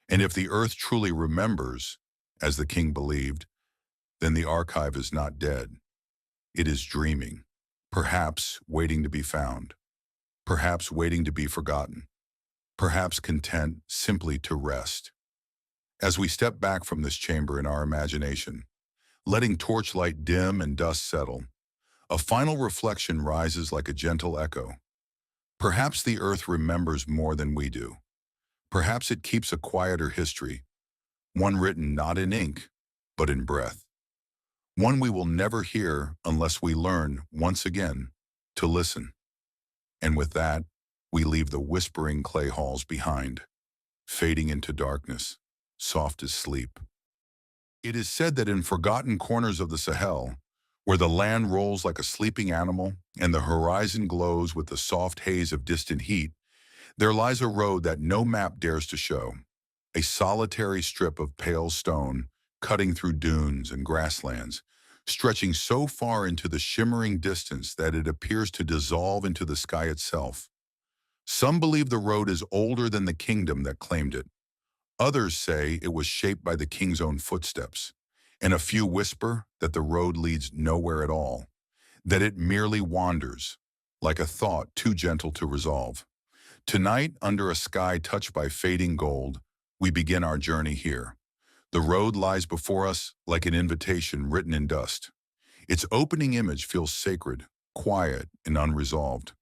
And if the earth truly remembers, as the king believed, then the archive is not dead. It is dreaming, perhaps waiting to be found, perhaps waiting to be forgotten, perhaps content simply to rest. As we step back from this chamber in our imagination, letting torchlight dim and dust settle, a final reflection rises like a gentle echo. Perhaps the earth remembers more than we do. Perhaps it keeps a quieter history, one written not in ink, but in breath. One we will never hear unless we learn, once again, to listen. And with that, we leave the whispering clay halls behind, fading into darkness, soft as sleep. It is said that in forgotten corners of the Sahel, where the land rolls like a sleeping animal and the horizon glows with the soft haze of distant heat, there lies a road that no map dares to show, a solitary strip of pale stone cutting through dunes and grasslands, stretching so far into the shimmering distance that it appears to dissolve into the sky itself. Some believe the road is older than the kingdom that claimed it. Others say it was shaped by the king's own footsteps, and a few whisper that the road leads nowhere at all, that it merely wanders, like a thought too gentle to resolve. Tonight, under a sky touched by fading gold, we begin our journey here. The road lies before us like an invitation written in dust. Its opening image feels sacred, quiet, and unresolved.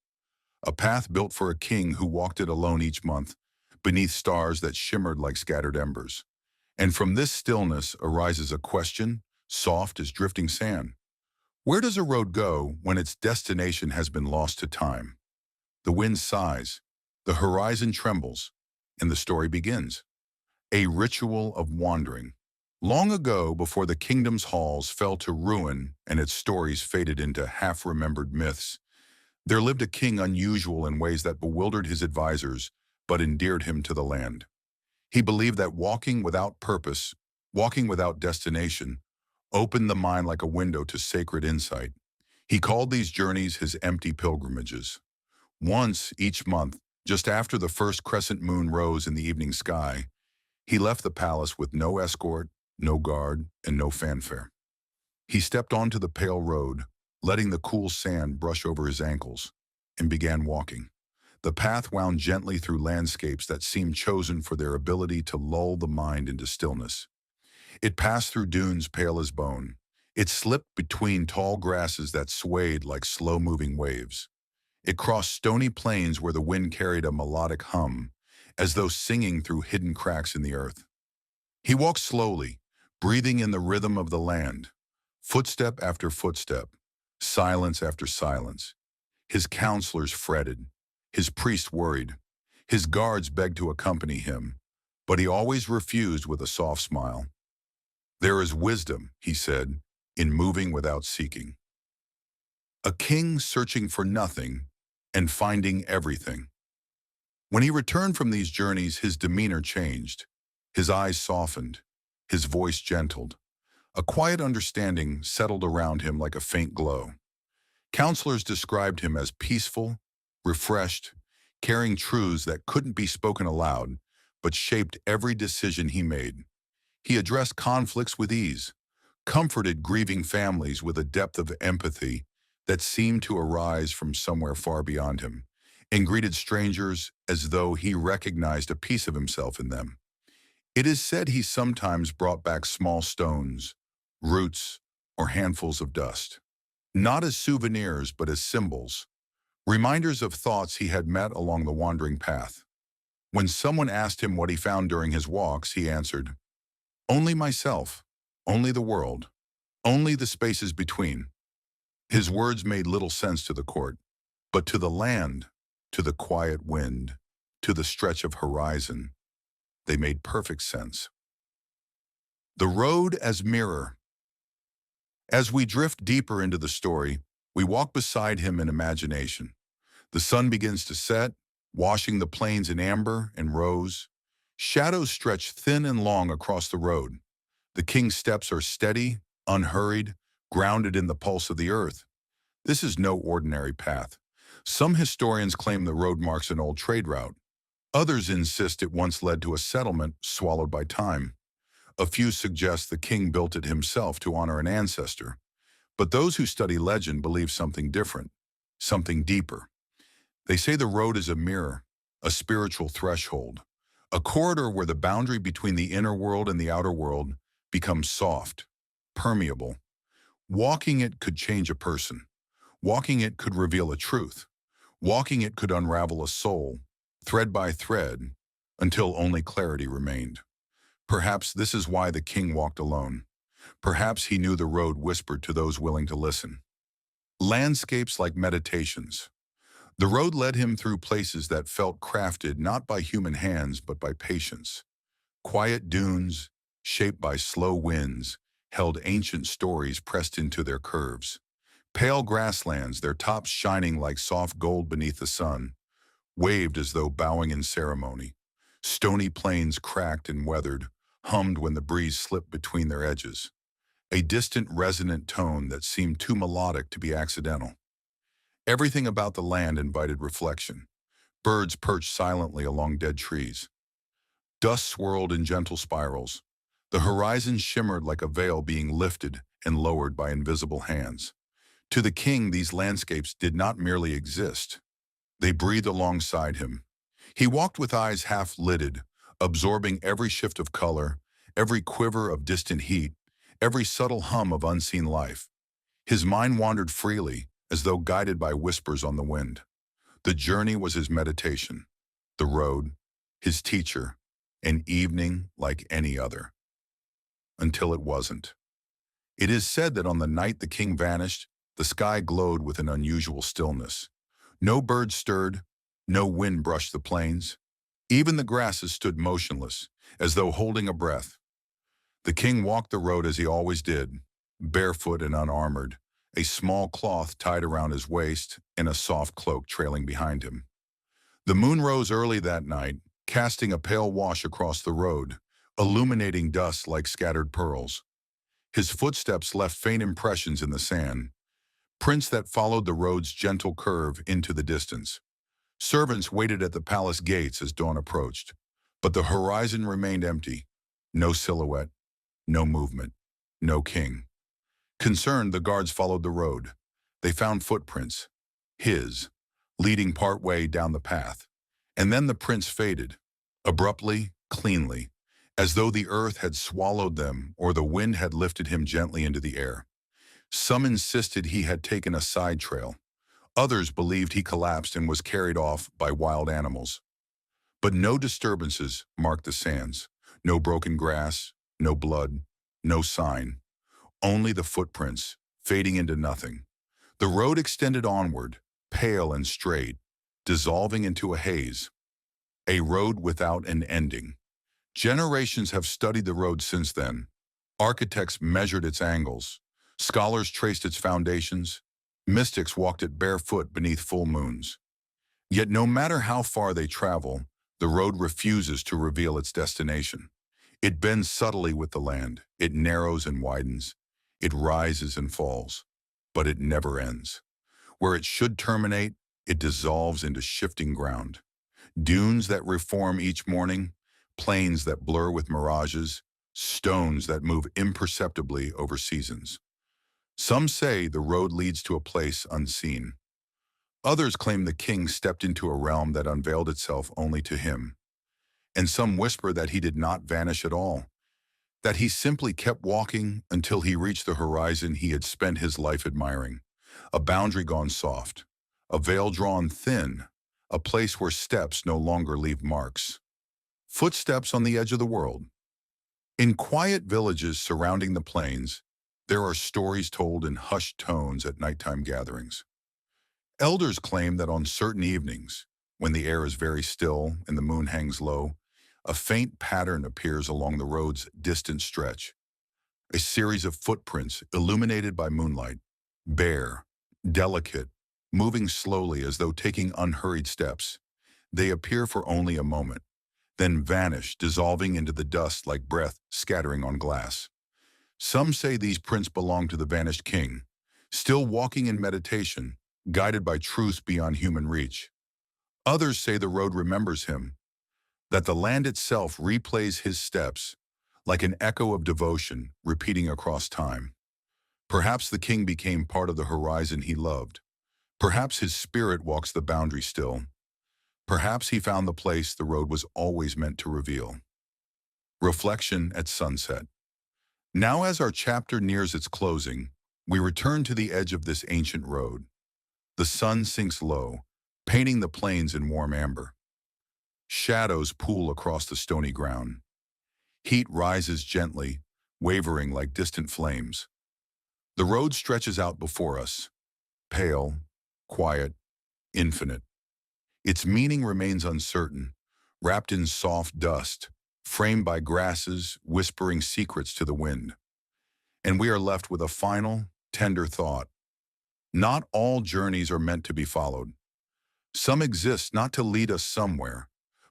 A path built for a king who walked it alone each month, beneath stars that shimmered like scattered embers. And from this stillness arises a question, soft as drifting sand. Where does a road go when its destination has been lost to time? The wind sighs, the horizon trembles, and the story begins. A ritual of wandering. Long ago, before the kingdom's halls fell to ruin and its stories faded into half-remembered myths, there lived a king unusual in ways that bewildered his advisors, but endeared him to the land. He believed that walking without purpose, walking without destination, opened the mind like a window to sacred insight. He called these journeys his empty pilgrimages. Once each month, just after the first crescent moon rose in the evening sky, he left the palace with no escort, no guard, and no fanfare. He stepped onto the pale road, letting the cool sand brush over his ankles, and began walking. The path wound gently through landscapes that seemed chosen for their ability to lull the mind into stillness. It passed through dunes pale as bone. It slipped between tall grasses that swayed like slow-moving waves. It crossed stony plains where the wind carried a melodic hum, as though singing through hidden cracks in the earth. He walked slowly, breathing in the rhythm of the land, footstep after footstep, silence after silence. His counselors fretted, his priests worried, his guards begged to accompany him, but he always refused with a soft smile. "There is wisdom," he said, "in moving without seeking." A king searching for nothing and finding everything. When he returned from these journeys, his demeanor changed. His eyes softened, his voice gentled. A quiet understanding settled around him like a faint glow. Counselors described him as peaceful, refreshed, carrying truths that couldn't be spoken aloud, but shaped every decision he made. He addressed conflicts with ease, comforted grieving families with a depth of empathy that seemed to arise from somewhere far beyond him, and greeted strangers as though he recognized a piece of himself in them. It is said he sometimes brought back small stones, roots, or handfuls of dust, not as souvenirs but as symbols, reminders of thoughts he had met along the wandering path. When someone asked him what he found during his walks, he answered, "Only myself, only the world, only the spaces between." His words made little sense to the court, but to the land, to the quiet wind, to the stretch of horizon, they made perfect sense. The road as mirror. As we drift deeper into the story, we walk beside him in imagination. The sun begins to set, washing the plains in amber and rose. Shadows stretch thin and long across the road. The king's steps are steady, unhurried, grounded in the pulse of the earth. This is no ordinary path. Some historians claim the road marks an old trade route. Others insist it once led to a settlement swallowed by time. A few suggest the king built it himself to honor an ancestor. But those who study legend believe something different, something deeper. They say the road is a mirror, a spiritual threshold, a corridor where the boundary between the inner world and the outer world becomes soft, permeable. Walking it could change a person. Walking it could reveal a truth. Walking it could unravel a soul, thread by thread, until only clarity remained. Perhaps this is why the king walked alone. Perhaps he knew the road whispered to those willing to listen. Landscapes like meditations. The road led him through places that felt crafted not by human hands but by patience. Quiet dunes, shaped by slow winds, held ancient stories pressed into their curves. Pale grasslands, their tops shining like soft gold beneath the sun, waved as though bowing in ceremony. Stony plains cracked and weathered, hummed when the breeze slipped between their edges. A distant, resonant tone that seemed too melodic to be accidental. Everything about the land invited reflection. Birds perched silently along dead trees. Dust swirled in gentle spirals. The horizon shimmered like a veil being lifted and lowered by invisible hands. To the king, these landscapes did not merely exist. They breathed alongside him. He walked with eyes half-lidded, absorbing every shift of color, every quiver of distant heat, every subtle hum of unseen life. His mind wandered freely, as though guided by whispers on the wind. The journey was his meditation, the road, his teacher, an evening like any other. Until it wasn't. It is said that on the night the king vanished, the sky glowed with an unusual stillness. No bird stirred, no wind brushed the plains. Even the grasses stood motionless, as though holding a breath. The king walked the road as he always did, barefoot and unarmored, a small cloth tied around his waist and a soft cloak trailing behind him. The moon rose early that night, casting a pale wash across the road, illuminating dust like scattered pearls. His footsteps left faint impressions in the sand, prints that followed the road's gentle curve into the distance. Servants waited at the palace gates as dawn approached, but the horizon remained empty. No silhouette, no movement, no king. Concerned, the guards followed the road. They found footprints, his, leading partway down the path. And then the prints faded, abruptly, cleanly, as though the earth had swallowed them or the wind had lifted him gently into the air. Some insisted he had taken a side trail. Others believed he collapsed and was carried off by wild animals. But no disturbances marked the sands. No broken grass, no blood, no sign. Only the footprints, fading into nothing. The road extended onward, pale and straight, dissolving into a haze. A road without an ending. Generations have studied the road since then. Architects measured its angles. Scholars traced its foundations. Mystics walked it barefoot beneath full moons. Yet no matter how far they travel, the road refuses to reveal its destination. It bends subtly with the land. It narrows and widens. It rises and falls. But it never ends. Where it should terminate, it dissolves into shifting ground. Dunes that reform each morning, plains that blur with mirages, stones that move imperceptibly over seasons. Some say the road leads to a place unseen. Others claim the king stepped into a realm that unveiled itself only to him. And some whisper that he did not vanish at all, that he simply kept walking until he reached the horizon he had spent his life admiring, a boundary gone soft, a veil drawn thin, a place where steps no longer leave marks. Footsteps on the edge of the world. In quiet villages surrounding the plains, there are stories told in hushed tones at nighttime gatherings. Elders claim that on certain evenings, when the air is very still and the moon hangs low, a faint pattern appears along the road's distant stretch. A series of footprints illuminated by moonlight, bare, delicate, moving slowly as though taking unhurried steps. They appear for only a moment, then vanish, dissolving into the dust like breath scattering on glass. Some say these prints belong to the vanished king, still walking in meditation, guided by truth beyond human reach. Others say the road remembers him, that the land itself replays his steps, like an echo of devotion repeating across time. Perhaps the king became part of the horizon he loved. Perhaps his spirit walks the boundary still. Perhaps he found the place the road was always meant to reveal. Reflection at sunset. Now as our chapter nears its closing, we return to the edge of this ancient road. The sun sinks low, painting the plains in warm amber. Shadows pool across the stony ground. Heat rises gently, wavering like distant flames. The road stretches out before us, pale, quiet, infinite. Its meaning remains uncertain, wrapped in soft dust, framed by grasses whispering secrets to the wind. And we are left with a final, tender thought. Not all journeys are meant to be followed. Some exist not to lead us somewhere,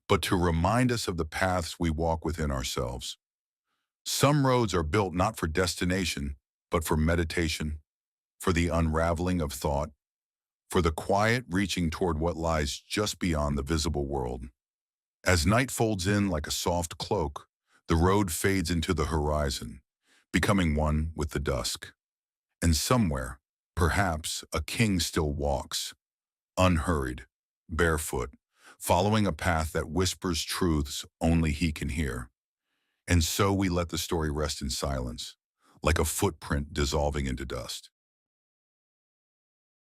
but to remind us of the paths we walk within ourselves. Some roads are built not for destination, but for meditation, for the unraveling of thought, for the quiet reaching toward what lies just beyond the visible world. As night folds in like a soft cloak, the road fades into the horizon, becoming one with the dusk. And somewhere, perhaps, a king still walks, unhurried, barefoot, following a path that whispers truths only he can hear. And so we let the story rest in silence, like a footprint dissolving into dust.